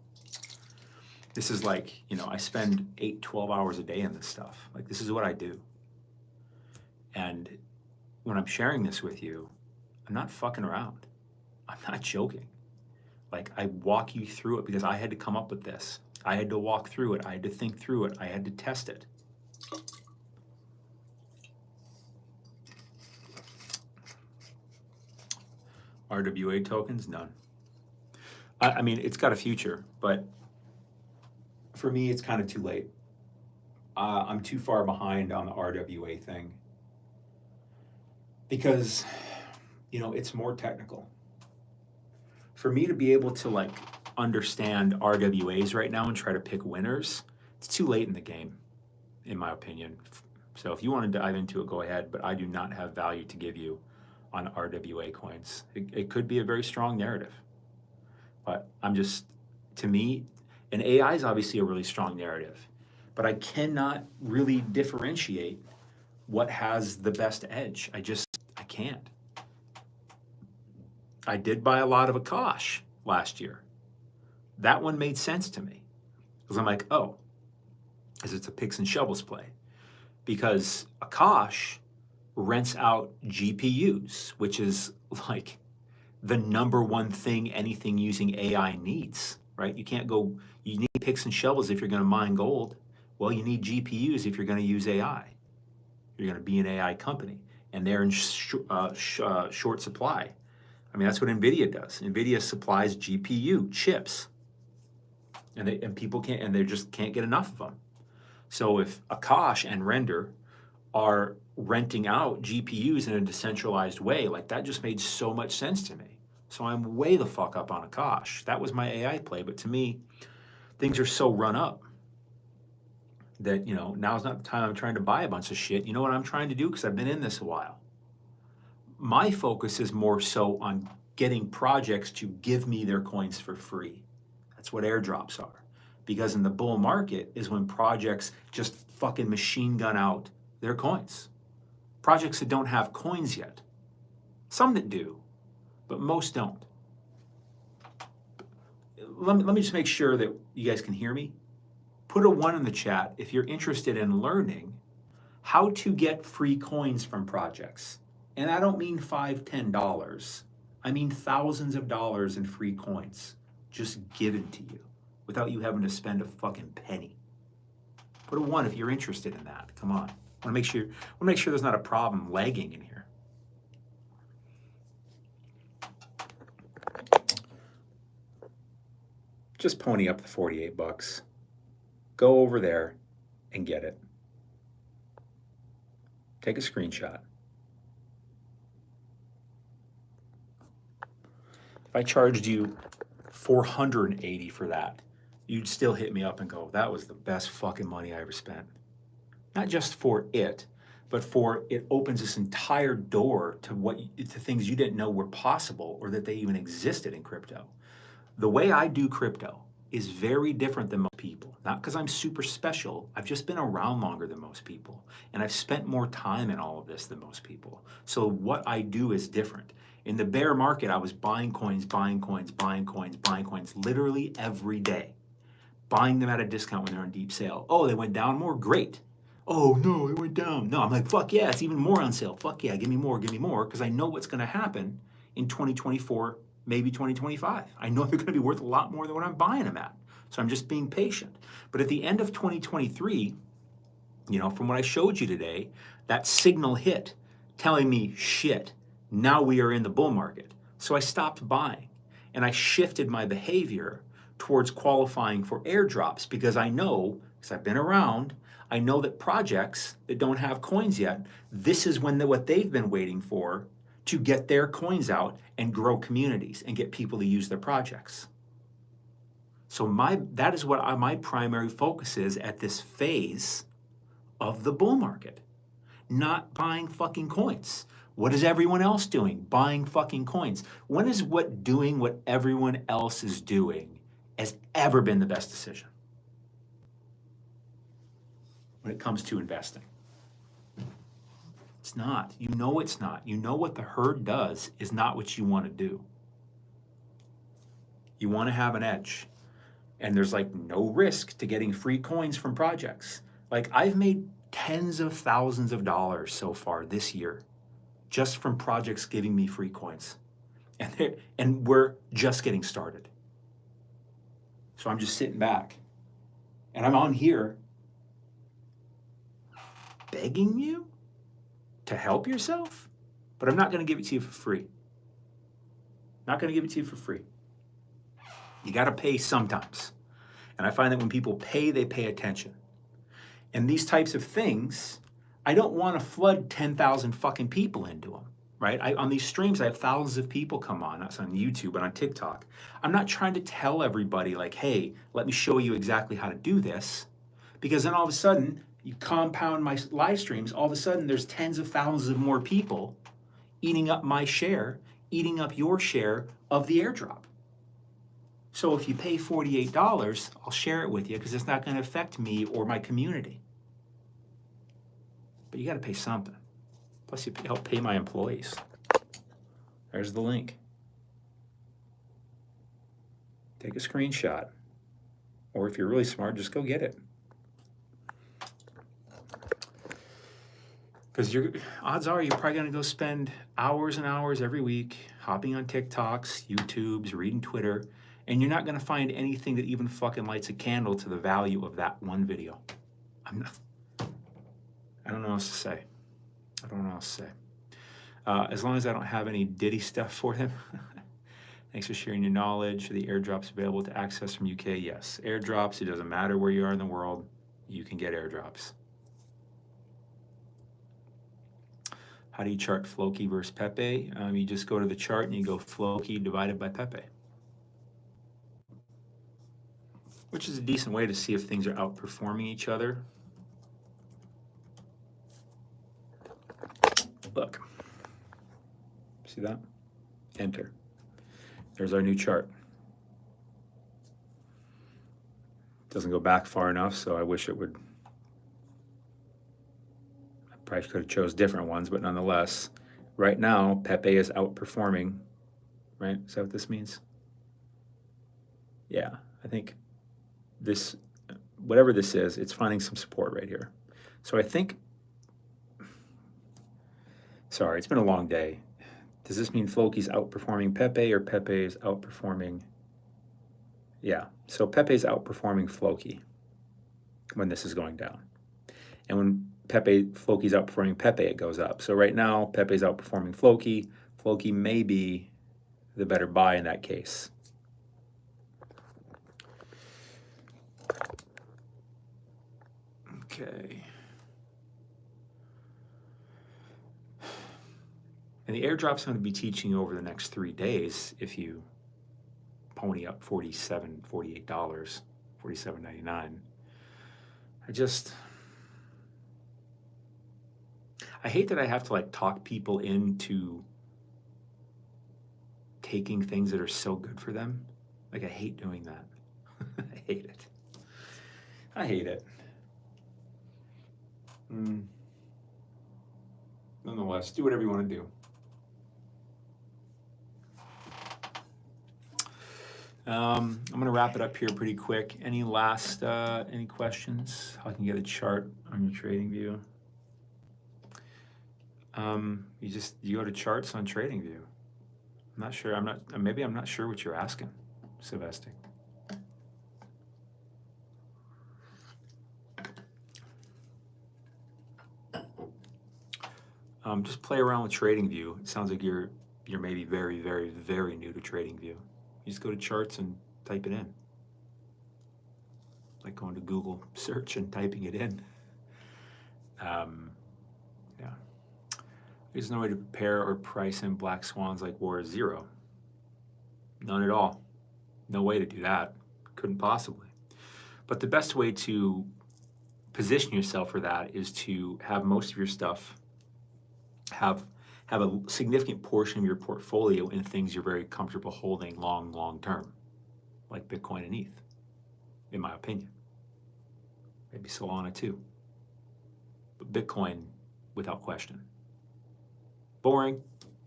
Speaker 1: This is like, I spend 8-12 hours a day in this stuff. Like, this is what I do. And when I'm sharing this with you, I'm not fucking around. I'm not joking. Like, I walk you through it because I had to come up with this. I had to walk through it. I had to think through it. I had to test it. RWA tokens? None. I mean, it's got a future, but for me, it's kind of too late. I'm too far behind on the RWA thing because, it's more technical. For me to be able to understand RWAs right now and try to pick winners, it's too late in the game, in my opinion. So if you want to dive into it, go ahead, but I do not have value to give you on RWA coins. It could be a very strong narrative, but to me, and AI is obviously a really strong narrative, but I cannot really differentiate what has the best edge. I can't. I did buy a lot of Akash last year. That one made sense to me because I'm like, oh, because it's a picks and shovels play. Because Akash rents out GPUs, which is like the number one thing anything using AI needs, right? You need picks and shovels if you're going to mine gold. Well, you need GPUs if you're going to use AI. You're going to be an AI company, and they're in short supply. I mean, that's what NVIDIA does. NVIDIA supplies GPU chips, and people just can't get enough of them. So if Akash and Render are renting out GPUs in a decentralized way, that just made so much sense to me. So I'm way the fuck up on Akash. That was my AI play, but to me, things are so run up that, now's not the time I'm trying to buy a bunch of shit. You know what I'm trying to do? Because I've been in this a while. My focus is more so on getting projects to give me their coins for free. That's what airdrops are. Because in the bull market is when projects just fucking machine gun out their coins. Projects that don't have coins yet. Some that do. but most don't. Let me just make sure that you guys can hear me. Put a 1 in the chat if you're interested in learning how to get free coins from projects. And I don't mean $5, $10. I mean thousands of dollars in free coins just given to you without you having to spend a fucking penny. Put a 1 if you're interested in that. Come on. I want to make sure there's not a problem lagging in here. Just pony up the 48 bucks. Go over there and get it. Take a screenshot. If I charged you $480 for that, you'd still hit me up and go, that was the best fucking money I ever spent. Not just for it, but for it opens this entire door to things you didn't know were possible or that they even existed in crypto. The way I do crypto is very different than most people. Not because I'm super special, I've just been around longer than most people. And I've spent more time in all of this than most people. So what I do is different. In the bear market, I was buying coins, literally every day. Buying them at a discount when they're on deep sale. Oh, they went down more? Great. Oh no, it went down. No, I'm like, fuck yeah, it's even more on sale. Fuck yeah, give me more, because I know what's gonna happen in 2024, maybe 2025. I know they're gonna be worth a lot more than what I'm buying them at. So I'm just being patient. But at the end of 2023, from what I showed you today, that signal hit telling me, shit, now we are in the bull market. So I stopped buying and I shifted my behavior towards qualifying for airdrops because I know, because I've been around, I know that projects that don't have coins yet, this is what they've been waiting for to get their coins out and grow communities and get people to use their projects. So that is what my primary focus is at this phase of the bull market. Not buying fucking coins. What is everyone else doing? Buying fucking coins. When is doing what everyone else is doing has ever been the best decision when it comes to investing? It's not. You know it's not. You know what the herd does is not what you want to do. You want to have an edge. And there's no risk to getting free coins from projects. I've made tens of thousands of dollars so far this year just from projects giving me free coins. And we're just getting started. So I'm just sitting back and I'm on here begging you to help yourself, but I'm not going to give it to you for free. Not going to give it to you for free. You got to pay sometimes. And I find that when people pay, they pay attention. And these types of things, I don't want to flood 10,000 fucking people into them, right? On these streams, I have thousands of people come on. That's on YouTube and on TikTok. I'm not trying to tell everybody hey, let me show you exactly how to do this. Because then all of a sudden, you compound my live streams, all of a sudden there's tens of thousands of more people eating up my share, eating up your share of the airdrop. So if you pay $48, I'll share it with you because it's not going to affect me or my community. But you got to pay something. Plus you help pay my employees. There's the link. Take a screenshot. Or if you're really smart, just go get it. Because odds are you're probably going to go spend hours and hours every week hopping on TikToks, YouTubes, reading Twitter, and you're not going to find anything that even fucking lights a candle to the value of that one video. I don't know what else to say. I don't know what else to say. As long as I don't have any Diddy stuff for them. Thanks for sharing your knowledge. The airdrops available to access from UK? Yes. Airdrops, it doesn't matter where you are in the world, you can get airdrops. How do you chart Floki versus Pepe? You just go to the chart and you go Floki divided by Pepe. Which is a decent way to see if things are outperforming each other. Look. See that? Enter. There's our new chart. Doesn't go back far enough, so I wish it would. I probably could have chose different ones, but nonetheless, right now, Pepe is outperforming right? Is that what this means? Yeah, I think this, whatever this is, it's finding some support right here. So I think, sorry, it's been a long day. Does this mean Floki's outperforming Pepe or Pepe is outperforming? Yeah, so Pepe's outperforming Floki when this is going down. And when Floki's outperforming Pepe, it goes up. So right now, Pepe's outperforming Floki. Floki may be the better buy in that case. Okay. And the airdrops I'm going to be teaching over the next 3 days if you pony up $47, $48, $47.99. I hate that I have to like talk people into taking things that are so good for them. Like I hate doing that. I hate it. I hate it. Nonetheless, do whatever you want to do. I'm going to wrap it up here pretty quick. Any questions? How I can get a chart on your TradingView? You go to charts on TradingView. I'm not sure. Maybe I'm not sure what you're asking, Sylvester. Just play around with TradingView. It sounds like you're maybe very, very, very new to TradingView. You just go to charts and type it in. Like going to Google search and typing it in. Yeah. There's no way to prepare or price in black swans like war 0. None at all. No way to do that. Couldn't possibly. But the best way to position yourself for that is to have most of your stuff have a significant portion of your portfolio in things you're very comfortable holding long term, like Bitcoin and ETH, in my opinion. Maybe Solana too. But Bitcoin, without question. Boring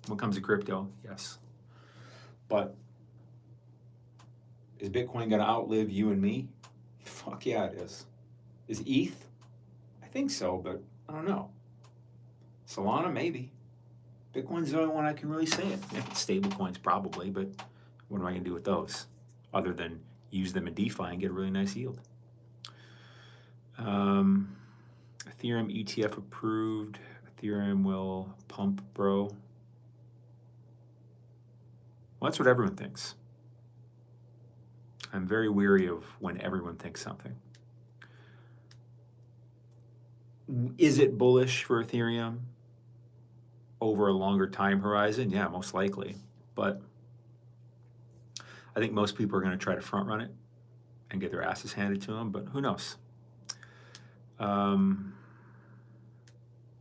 Speaker 1: when it comes to crypto, yes. But is Bitcoin going to outlive you and me? Fuck yeah, it is. Is ETH? I think so, but I don't know. Solana, maybe. Bitcoin's the only one I can really say it. Yeah, stable coins probably, but what am I going to do with those? Other than use them in DeFi and get a really nice yield. Ethereum ETF approved. Ethereum will pump, bro. Well, that's what everyone thinks. I'm very weary of when everyone thinks something. Is it bullish for Ethereum over a longer time horizon? Yeah, most likely. But I think most people are going to try to front run it and get their asses handed to them, but who knows?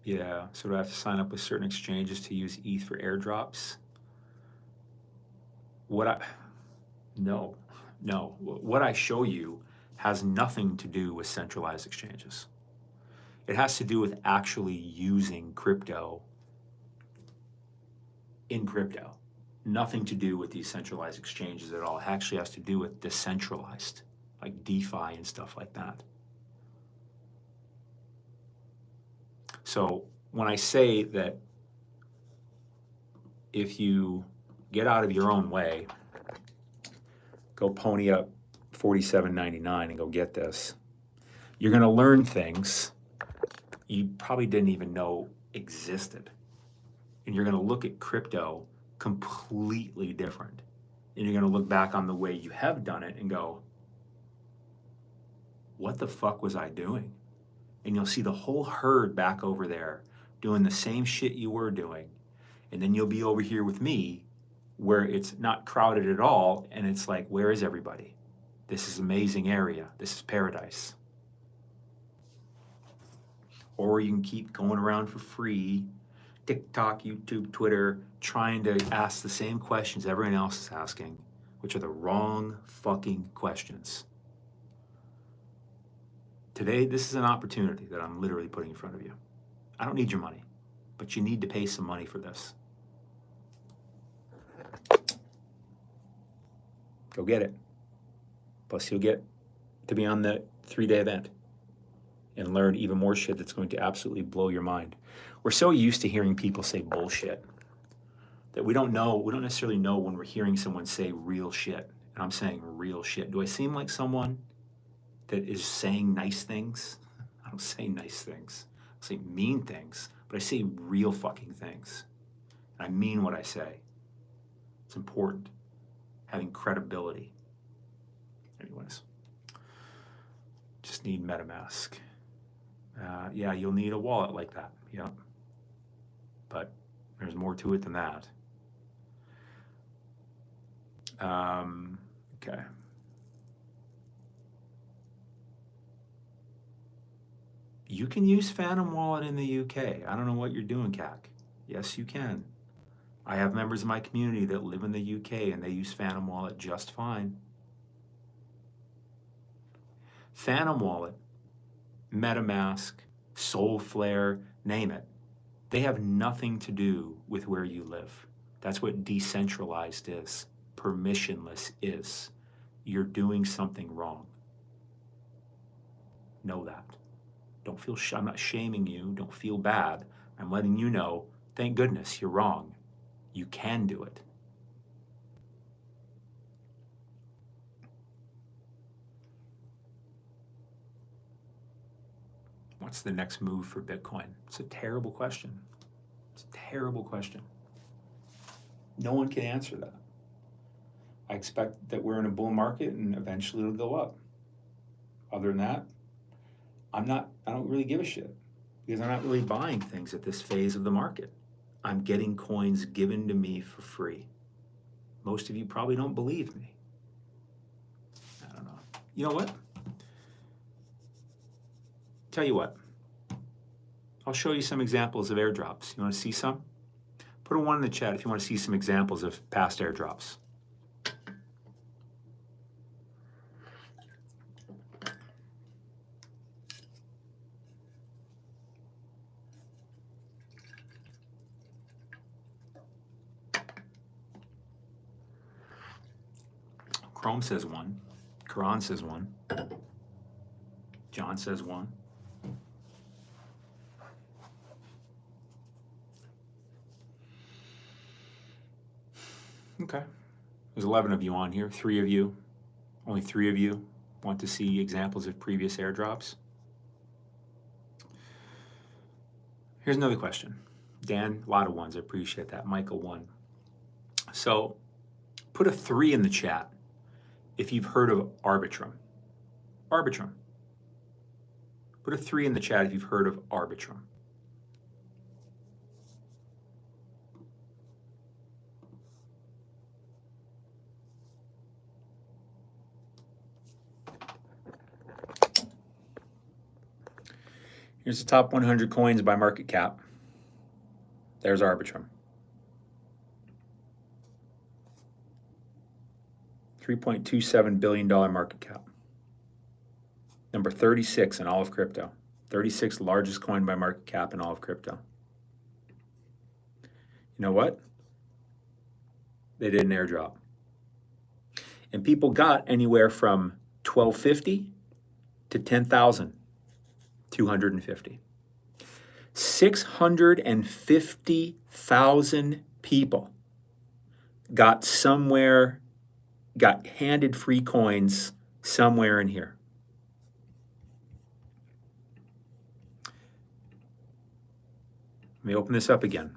Speaker 1: Yeah, so do I have to sign up with certain exchanges to use ETH for airdrops? No. What I show you has nothing to do with centralized exchanges. It has to do with actually using crypto in crypto. Nothing to do with these centralized exchanges at all. It actually has to do with decentralized, like DeFi and stuff like that. So when I say that if you get out of your own way, go pony up $47.99 and go get this, you're going to learn things you probably didn't even know existed. And you're going to look at crypto completely different. And you're going to look back on the way you have done it and go, what the fuck was I doing? And you'll see the whole herd back over there doing the same shit you were doing. And then you'll be over here with me where it's not crowded at all. And it's like, where is everybody? This is an amazing area. This is paradise. Or you can keep going around for free, TikTok, YouTube, Twitter, trying to ask the same questions everyone else is asking, which are the wrong fucking questions. Today, this is an opportunity that I'm literally putting in front of you. I don't need your money, but you need to pay some money for this. Go get it. Plus, you'll get to be on the 3-day event and learn even more shit that's going to absolutely blow your mind. We're so used to hearing people say bullshit that we don't necessarily know when we're hearing someone say real shit. And I'm saying real shit. Do I seem like someone that is saying nice things? I don't say nice things. I say mean things, but I say real fucking things. And I mean what I say. It's important. Having credibility. Anyways, just need MetaMask. Yeah, you'll need a wallet like that. Yeah. But there's more to it than that. Okay. You can use Phantom Wallet in the UK. I don't know what you're doing, CAC. Yes, you can. I have members of my community that live in the UK and they use Phantom Wallet just fine. Phantom Wallet, MetaMask, Soulflare, name it. They have nothing to do with where you live. That's what decentralized is. Permissionless is. You're doing something wrong. Know that. Don't feel, I'm not shaming you. Don't feel bad. I'm letting you know, thank goodness you're wrong. You can do it. What's the next move for Bitcoin? It's a terrible question. It's a terrible question. No one can answer that. I expect that we're in a bull market and eventually it'll go up. Other than that, I don't really give a shit because I'm not really buying things at this phase of the market. I'm getting coins given to me for free. Most of you probably don't believe me. I don't know. You know what? Tell you what. I'll show you some examples of airdrops. You want to see some? Put a 1 in the chat if you want to see some examples of past airdrops. Chrome says 1. Quran says 1. John says 1. Okay. There's 11 of you on here. 3 of you, only 3 of you want to see examples of previous airdrops. Here's another question. Dan, a lot of 1s. I appreciate that. Michael, 1. So put a 3 in the chat if you've heard of Arbitrum. Arbitrum. Put a 3 in the chat if you've heard of Arbitrum. Here's the top 100 coins by market cap. There's Arbitrum. $3.27 billion market cap. Number 36 in all of crypto. 36th largest coin by market cap in all of crypto. You know what? They did an airdrop. And people got anywhere from $12.50 to $10,250. 650,000 people got handed free coins somewhere in here. Let me open this up again.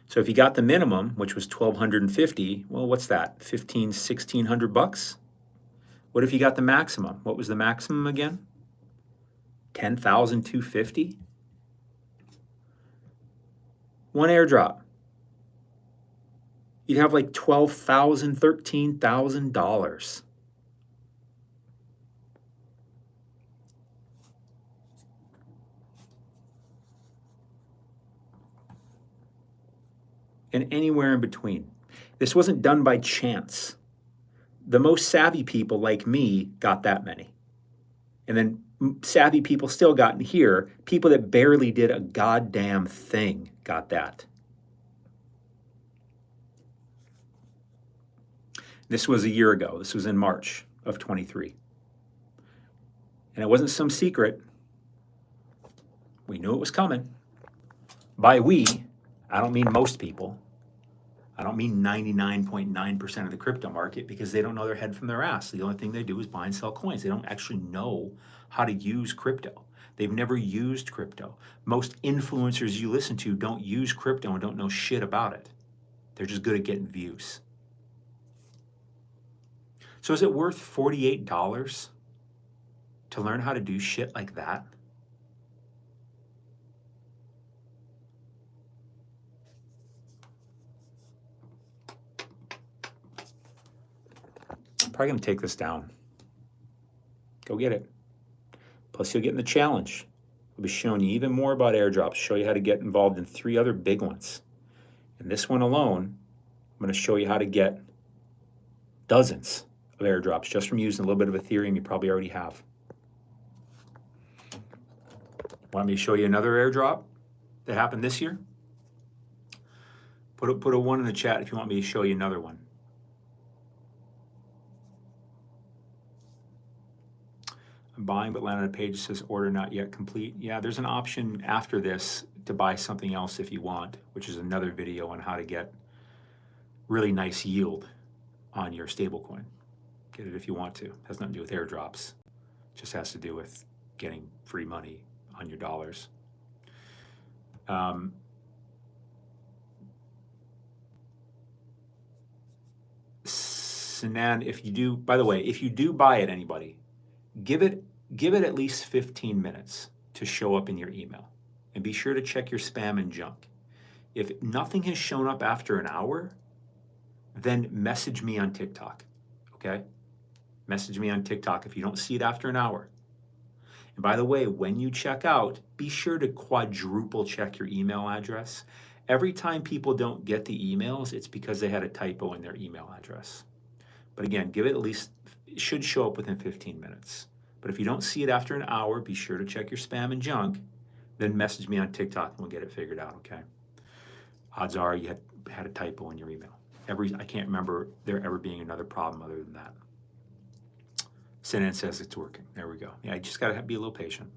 Speaker 1: So if you got the minimum, which was $1,250, well, what's that? $1,600 bucks? What if you got the maximum? What was the maximum again? $10,250? One airdrop. You'd have like $12,000, $13,000. And anywhere in between. This wasn't done by chance. The most savvy people like me got that many. And then savvy people still got in here. People that barely did a goddamn thing got that. This was a year ago. This was in March of 23. And it wasn't some secret. We knew it was coming. By we, I don't mean most people. I don't mean 99.9% of the crypto market, because they don't know their head from their ass. The only thing they do is buy and sell coins. They don't actually know how to use crypto. They've never used crypto. Most influencers you listen to don't use crypto and don't know shit about it. They're just good at getting views. So is it worth $48 to learn how to do shit like that? I'm probably going to take this down. Go get it. Plus, you'll get in the challenge. We'll be showing you even more about airdrops, show you how to get involved in 3 other big ones. And this one alone, I'm going to show you how to get dozens of airdrops just from using a little bit of Ethereum you probably already have. Want me to show you another airdrop that happened this year? Put a 1 in the chat if you want me to show you another one. I'm buying but landed on a page that says order not yet complete. Yeah, there's an option after this to buy something else if you want, which is another video on how to get really nice yield on your stablecoin. Get it if you want to. It has nothing to do with airdrops. It just has to do with getting free money on your dollars. Sinan, if you do, by the way, if you do buy it, anybody, give it at least 15 minutes to show up in your email. And be sure to check your spam and junk. If nothing has shown up after an hour, then message me on TikTok, okay? Message me on TikTok if you don't see it after an hour. And by the way, when you check out, be sure to quadruple check your email address. Every time people don't get the emails, it's because they had a typo in their email address. But again, give it at least, it should show up within 15 minutes. But if you don't see it after an hour, be sure to check your spam and junk, then message me on TikTok and we'll get it figured out, okay? Odds are you had a typo in your email. I can't remember there ever being another problem other than that. Sinan says it's working. There we go. Yeah, you just got to be a little patient.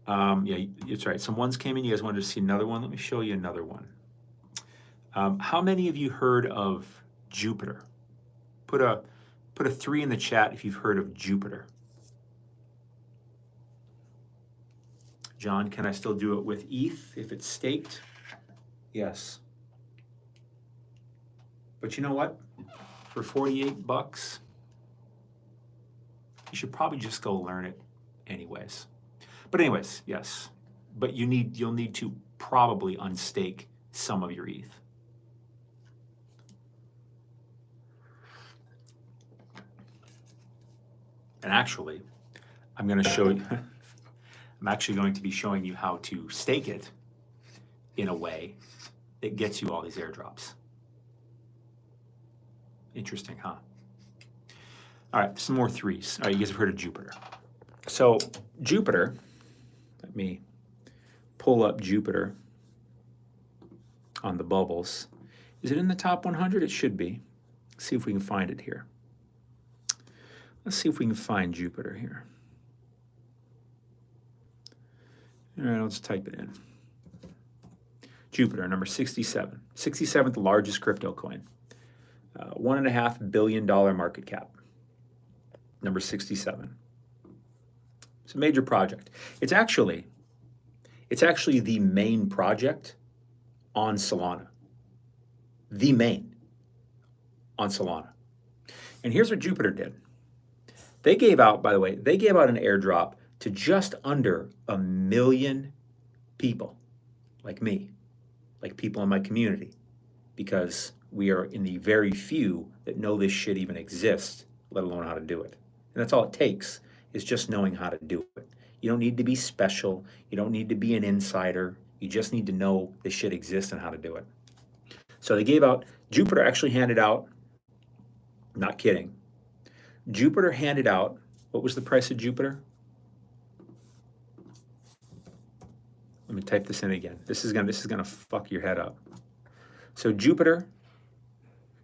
Speaker 1: Yeah, it's right. Some ones came in. You guys wanted to see another one. Let me show you another one. How many of you heard of Jupiter? Put a 3 in the chat if you've heard of Jupiter. John, can I still do it with ETH if it's staked? Yes. But you know what? For 48 bucks, you should probably just go learn it anyways. But anyways, yes. But you'll need to probably unstake some of your ETH. And actually, I'm going to show you, I'm actually going to be showing you how to stake it in a way that gets you all these airdrops. Interesting, huh? All right, some more 3s. All right, you guys have heard of Jupiter. So Jupiter, let me pull up Jupiter on the bubbles. Is it in the top 100? It should be. Let's see if we can find it here. Let's see if we can find Jupiter here. All right, I'll just type it in. Jupiter, number 67. 67th largest crypto coin. $1.5 billion market cap. Number 67. It's a major project. It's actually the main project on Solana. The main on Solana. And here's what Jupiter did. They gave out, by the way, they gave out an airdrop to just under 1 million people, like me, like people in my community, because we are in the very few that know this shit even exists, let alone how to do it. And that's all it takes, is just knowing how to do it. You don't need to be special. You don't need to be an insider. You just need to know this shit exists and how to do it. So they gave out, Jupiter actually handed out, not kidding, Jupiter handed out, what was the price of Jupiter? Let me type this in again. This is gonna fuck your head up. So Jupiter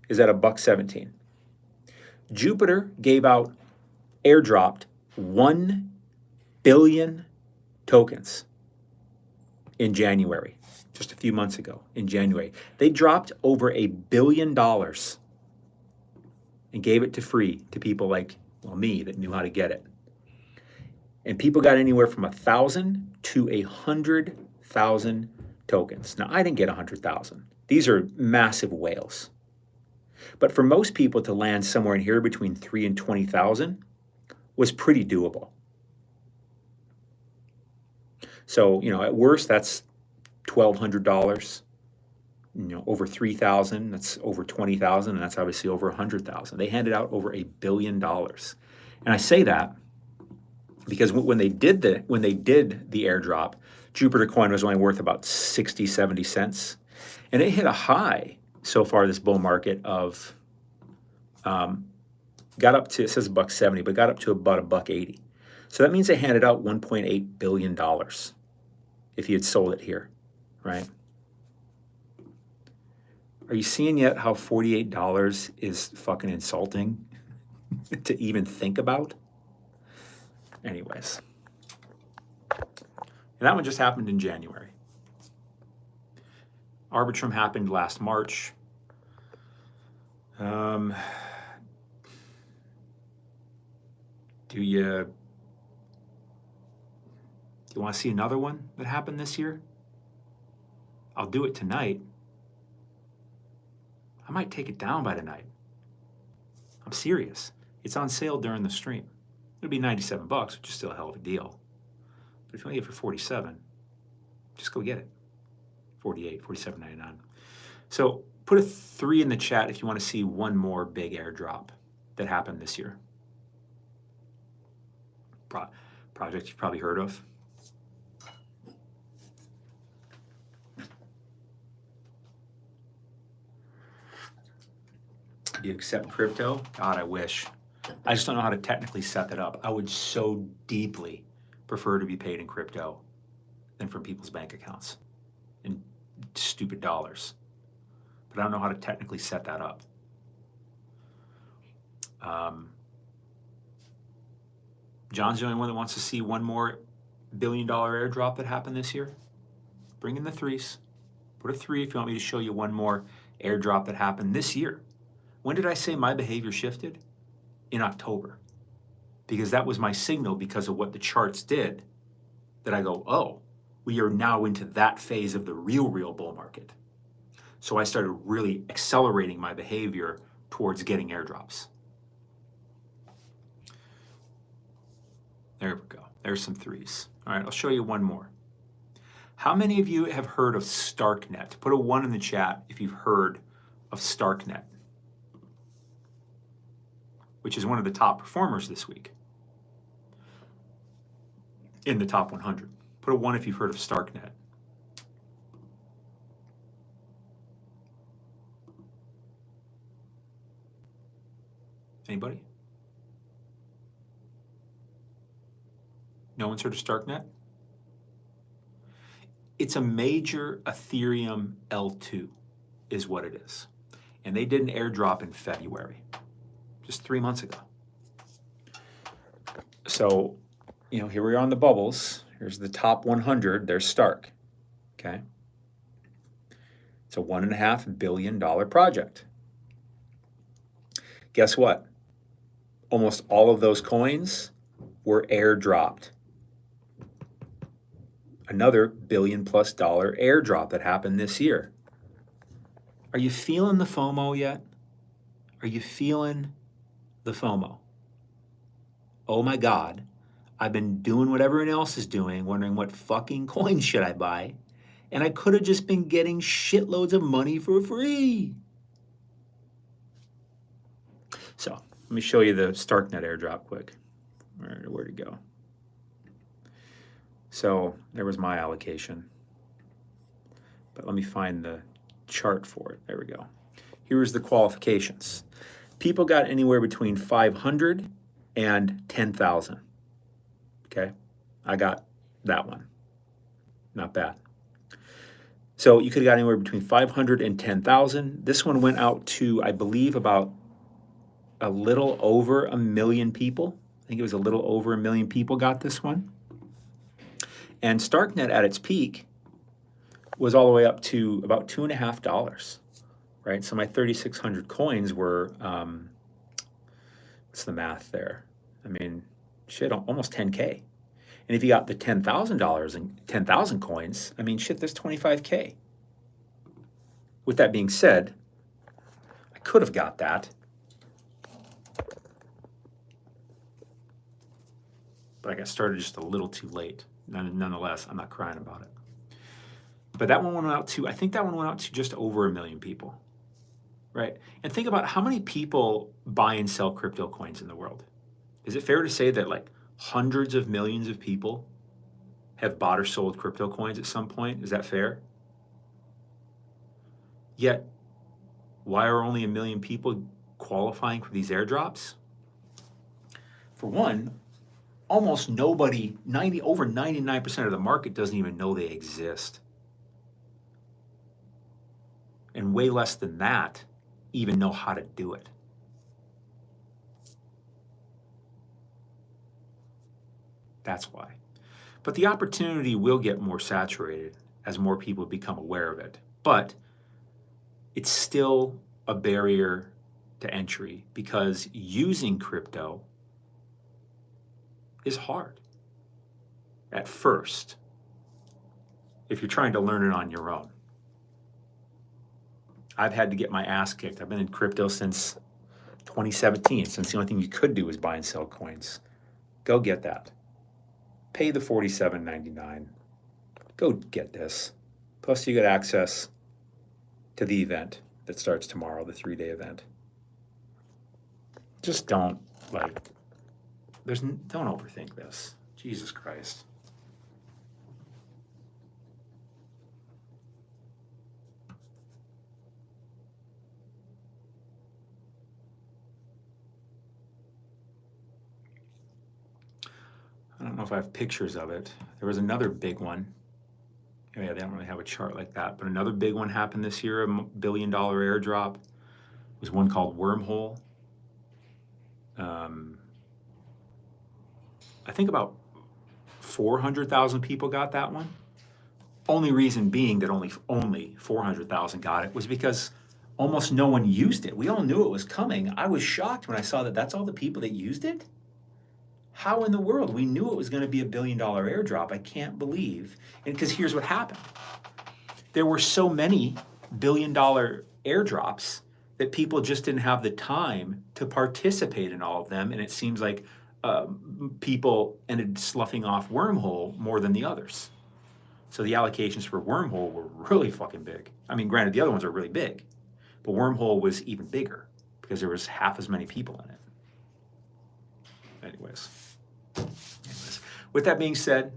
Speaker 1: is at $1.17. Jupiter airdropped 1 billion tokens in January, just a few months ago in January. They dropped over $1 billion and gave it to free to people like, well, me, that knew how to get it. And people got anywhere from 1,000 to 100,000 tokens. Now, I didn't get 100,000. These are massive whales. But for most people to land somewhere in here between 3 and 20,000 was pretty doable. So, at worst, that's $1,200. Over 3,000, that's over 20,000, and that's obviously over 100,000. They handed out over $1 billion. And I say that because when they did the airdrop, Jupiter coin was only worth about 60, 70 cents. And it hit a high so far this bull market of, got up to, it says $1.70, but got up to about $1.80. So that means they handed out $1.8 billion if you had sold it here, right? Are you seeing yet how $48 is fucking insulting to even think about? Anyways. And that one just happened in January. Arbitrum happened last March. Do you want to see another one that happened this year? I'll do it tonight. I might take it down by tonight. I'm serious. It's on sale during the stream. It'll be $97, which is still a hell of a deal. But if you want to get it for 47, just go get it. 48, 47.99. So put a 3 in the chat if you want to see one more big airdrop that happened this year. Project you've probably heard of. Do you accept crypto? God, I wish. I just don't know how to technically set that up. I would so deeply prefer to be paid in crypto than from people's bank accounts in stupid dollars. But I don't know how to technically set that up. John's the only one that wants to see one more $1 billion airdrop that happened this year. Bring in the 3s. Put a 3 if you want me to show you one more airdrop that happened this year. When did I say my behavior shifted? In October. Because that was my signal because of what the charts did, that I go, oh, we are now into that phase of the real bull market. So I started really accelerating my behavior towards getting airdrops. There we go. There's some 3s. All right, I'll show you one more. How many of you have heard of Starknet? Put a 1 in the chat if you've heard of Starknet, which is one of the top performers this week in the top 100. Put a 1 if you've heard of Starknet. Anybody? No one's heard of Starknet? It's a major Ethereum L2 is what it is. And they did an airdrop in February, just 3 months ago. So, here we are on the bubbles. Here's the top 100. There's Stark, okay? It's a $1.5 billion project. Guess what? Almost all of those coins were airdropped. Another $1 billion+ airdrop that happened this year. Are you feeling the FOMO yet? Are you feeling the FOMO? Oh my God, I've been doing what everyone else is doing, wondering what fucking coins should I buy, and I could have just been getting shitloads of money for free. So let me show you the Starknet airdrop quick. Where'd it go? So there was my allocation. But let me find the chart for it. There we go. Here's the qualifications. People got anywhere between 500 and 10,000. Okay? I got that one. Not bad. So you could have got anywhere between 500 and 10,000. This one went out to, I believe, about a little over 1 million people. I think it was a little over 1 million people got this one. And StarkNet at its peak was all the way up to about $2.50, right? So my 3,600 coins were, what's the math there? I mean, shit, almost 10K. And if you got the $10,000 and 10,000 coins, I mean, shit, that's 25K. With that being said, I could have got that, but I got started just a little too late. Nonetheless, I'm not crying about it. But that one went out to, I think that one went out to just over 1 million people, right? And think about how many people buy and sell crypto coins in the world. Is it fair to say that like hundreds of millions of people have bought or sold crypto coins at some point? Is that fair? Yet, why are only 1 million people qualifying for these airdrops? For one, almost nobody, over 99% of the market doesn't even know they exist. And way less than that even know how to do it. That's why. But the opportunity will get more saturated as more people become aware of it. But it's still a barrier to entry because using crypto is hard at first if you're trying to learn it on your own. I've had to get my ass kicked. I've been in crypto since 2017, since the only thing you could do was buy and sell coins. Go get that. Pay the $47.99. Go get this. Plus you get access to the event that starts tomorrow, the 3-day event. Just don't overthink this. Jesus Christ. I don't know if I have pictures of it. There was another big one. Oh, yeah, they don't really have a chart like that, but another big one happened this year, $1 billion airdrop. It was one called Wormhole. I think about 400,000 people got that one. Only reason being that only 400,000 got it was because almost no one used it. We all knew it was coming. I was shocked when I saw that that's all the people that used it. How in the world? We knew it was going to be $1 billion airdrop. I can't believe. And because here's what happened. There were so many $1 billion airdrops that people just didn't have the time to participate in all of them. And it seems like people ended sloughing off Wormhole more than the others. So the allocations for Wormhole were really fucking big. I mean, granted, the other ones are really big, but Wormhole was even bigger because there was half as many people in it. Anyways, with that being said,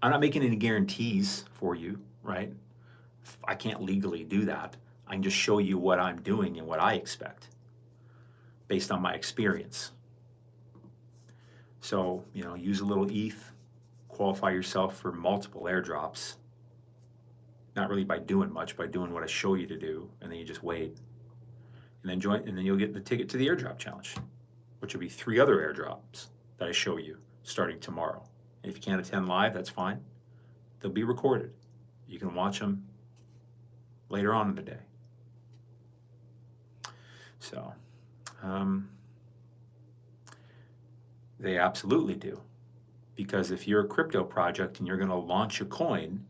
Speaker 1: I'm not making any guarantees for you, right? I can't legally do that. I can just show you what I'm doing and what I expect based on my experience. So, use a little ETH, qualify yourself for multiple airdrops. Not really by doing much, by doing what I show you to do, and then you just wait. And then join, and then you'll get the ticket to the airdrop challenge, which will be 3 other airdrops that I show you starting tomorrow. And if you can't attend live, that's fine. They'll be recorded. You can watch them later on in the day. So, they absolutely do. Because if you're a crypto project and you're going to launch a coin,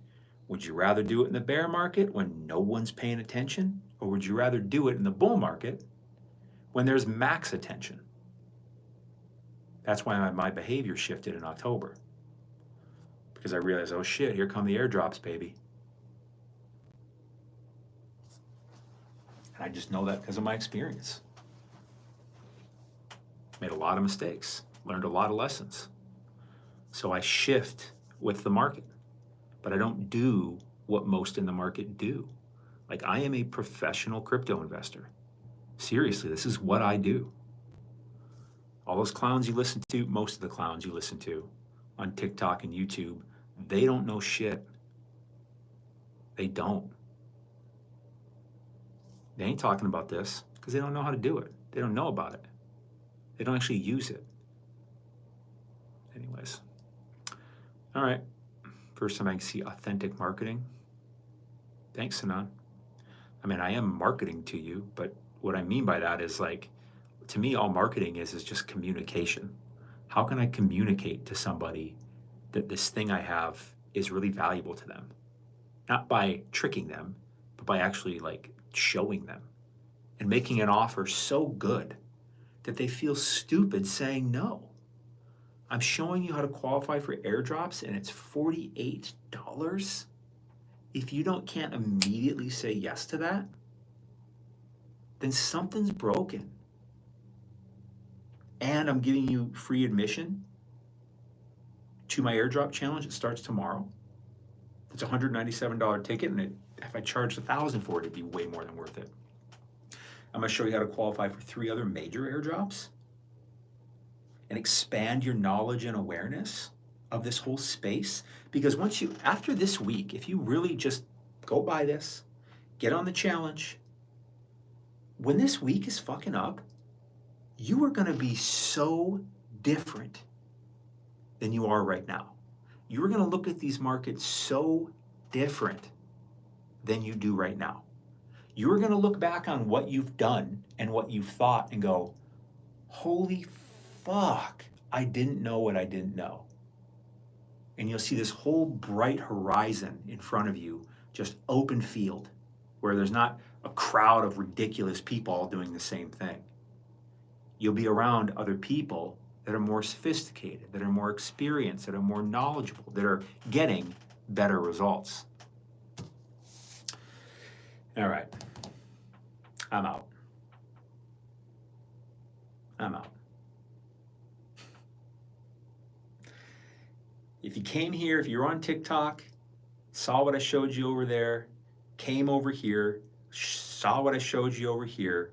Speaker 1: would you rather do it in the bear market when no one's paying attention? Or would you rather do it in the bull market when there's max attention? That's why my behavior shifted in October. Because I realized, oh shit, here come the airdrops, baby. And I just know that because of my experience. Made a lot of mistakes, learned a lot of lessons. So I shift with the market, but I don't do what most in the market do. Like, I am a professional crypto investor. Seriously, this is what I do. All those clowns you listen to, most of the clowns you listen to on TikTok and YouTube, they don't know shit. They don't. They ain't talking about this because they don't know how to do it. They don't know about it. They don't actually use it. Anyways. All right. First time I can see authentic marketing. Thanks, Sanan. I mean, I am marketing to you, but what I mean by that is like, to me, all marketing is just communication. How can I communicate to somebody that this thing I have is really valuable to them? Not by tricking them, but by actually like showing them and making an offer so good that they feel stupid saying no. I'm showing you how to qualify for airdrops and it's $48. If you can't immediately say yes to that, then something's broken. And I'm giving you free admission to my airdrop challenge. It starts tomorrow. It's a $197 ticket, and if I charged $1,000 for it, it'd be way more than worth it. I'm going to show you how to qualify for 3 other major airdrops and expand your knowledge and awareness of this whole space. Because after this week, if you really just go by this, get on the challenge, when this week is fucking up, you are going to be so different than you are right now. You are going to look at these markets so different than you do right now. You are going to look back on what you've done and what you've thought and go, holy fuck, I didn't know what I didn't know. And you'll see this whole bright horizon in front of you, just open field, where there's not a crowd of ridiculous people all doing the same thing. You'll be around other people that are more sophisticated, that are more experienced, that are more knowledgeable, that are getting better results. All right. I'm out. If you came here, if you're on TikTok, saw what I showed you over there, came over here, saw what I showed you over here,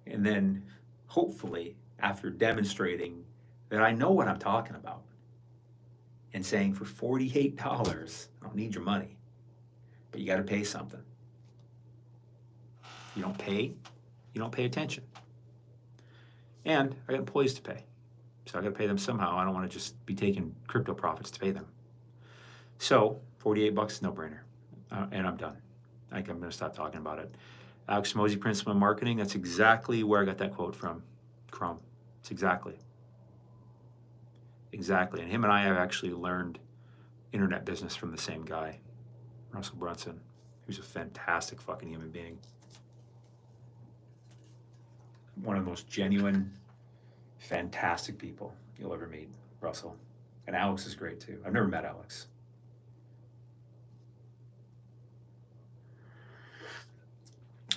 Speaker 1: and then hopefully after demonstrating that I know what I'm talking about and saying for $48, I don't need your money, but you got to pay something. You don't pay attention. And I got employees to pay. So I got to pay them somehow. I don't want to just be taking crypto profits to pay them. So $48, no brainer. And I'm done. I'm going to stop talking about it. Alex Mosey, Principal in Marketing. That's exactly where I got that quote from. Chrome. It's exactly. And him and I have actually learned internet business from the same guy, Russell Brunson, who's a fantastic fucking human being. One of the most genuine, fantastic people you'll ever meet, Russell. And Alex is great too. I've never met Alex.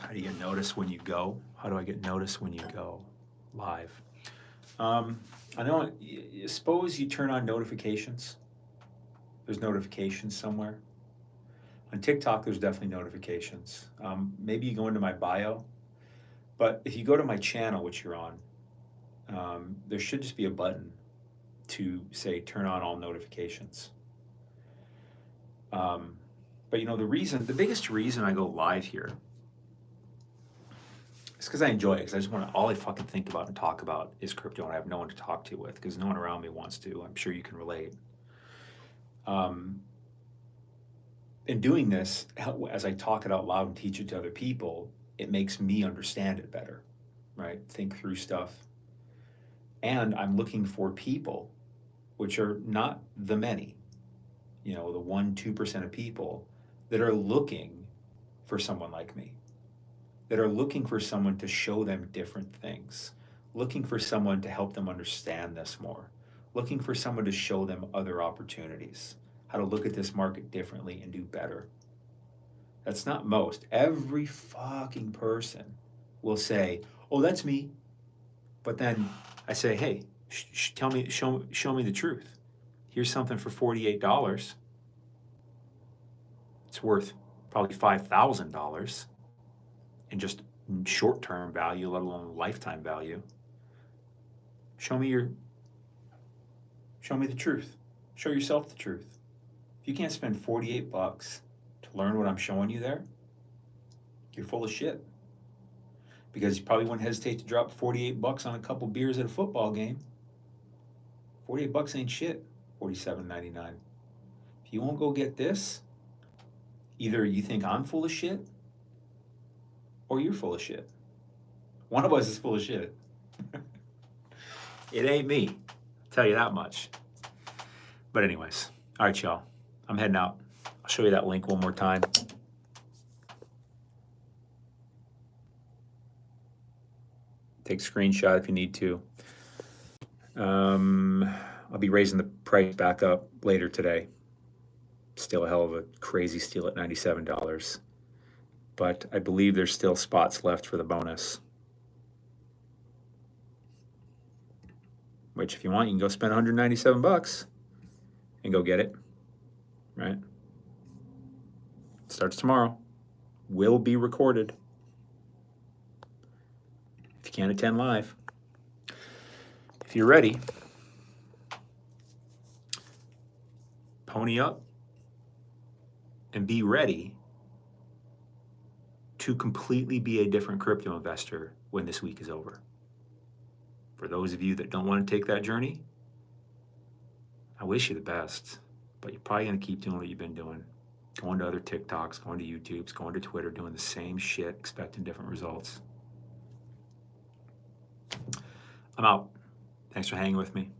Speaker 1: How do you get notice when you go? How do I get notice when you go live? I know, suppose you turn on notifications. There's notifications somewhere. On TikTok, there's definitely notifications. Maybe you go into my bio, but if you go to my channel, which you're on, there should just be a button to say turn on all notifications. But the biggest reason I go live here is because I enjoy it. Because all I fucking think about and talk about is crypto, and I have no one to talk to with because no one around me wants to. I'm sure you can relate. In doing this, as I talk it out loud and teach it to other people, it makes me understand it better, right? Think through stuff. And I'm looking for people, which are not the many, the 1-2% of people that are looking for someone like me, that are looking for someone to show them different things, looking for someone to help them understand this more, looking for someone to show them other opportunities, how to look at this market differently and do better. That's not most. Every fucking person will say, oh, that's me. But then I say, hey, show me the truth. Here's something for $48. It's worth probably $5,000 in just short-term value, let alone lifetime value. Show me the truth. Show yourself the truth. If you can't spend $48 to learn what I'm showing you there, you're full of shit. because you probably wouldn't hesitate to drop 48 bucks on a couple beers at a football game. 48 bucks ain't shit. 47.99. If you won't go get this, either you think I'm full of shit or you're full of shit. One of us is full of shit. It ain't me. I'll tell you that much. But anyways, all right, y'all. I'm heading out. I'll show you that link one more time. Take a screenshot if you need to. I'll be raising the price back up later today. Still a hell of a crazy steal at $97. But I believe there's still spots left for the bonus. Which, if you want, you can go spend 197 bucks and go get it. Right? Starts tomorrow. Will be recorded. If you can't attend live. If you're ready, pony up and be ready to completely be a different crypto investor when this week is over. For those of you that don't want to take that journey, I wish you the best, but you're probably going to keep doing what you've been doing. Going to other TikToks, going to YouTubes, going to Twitter, doing the same shit, expecting different results. I'm out. Thanks for hanging with me.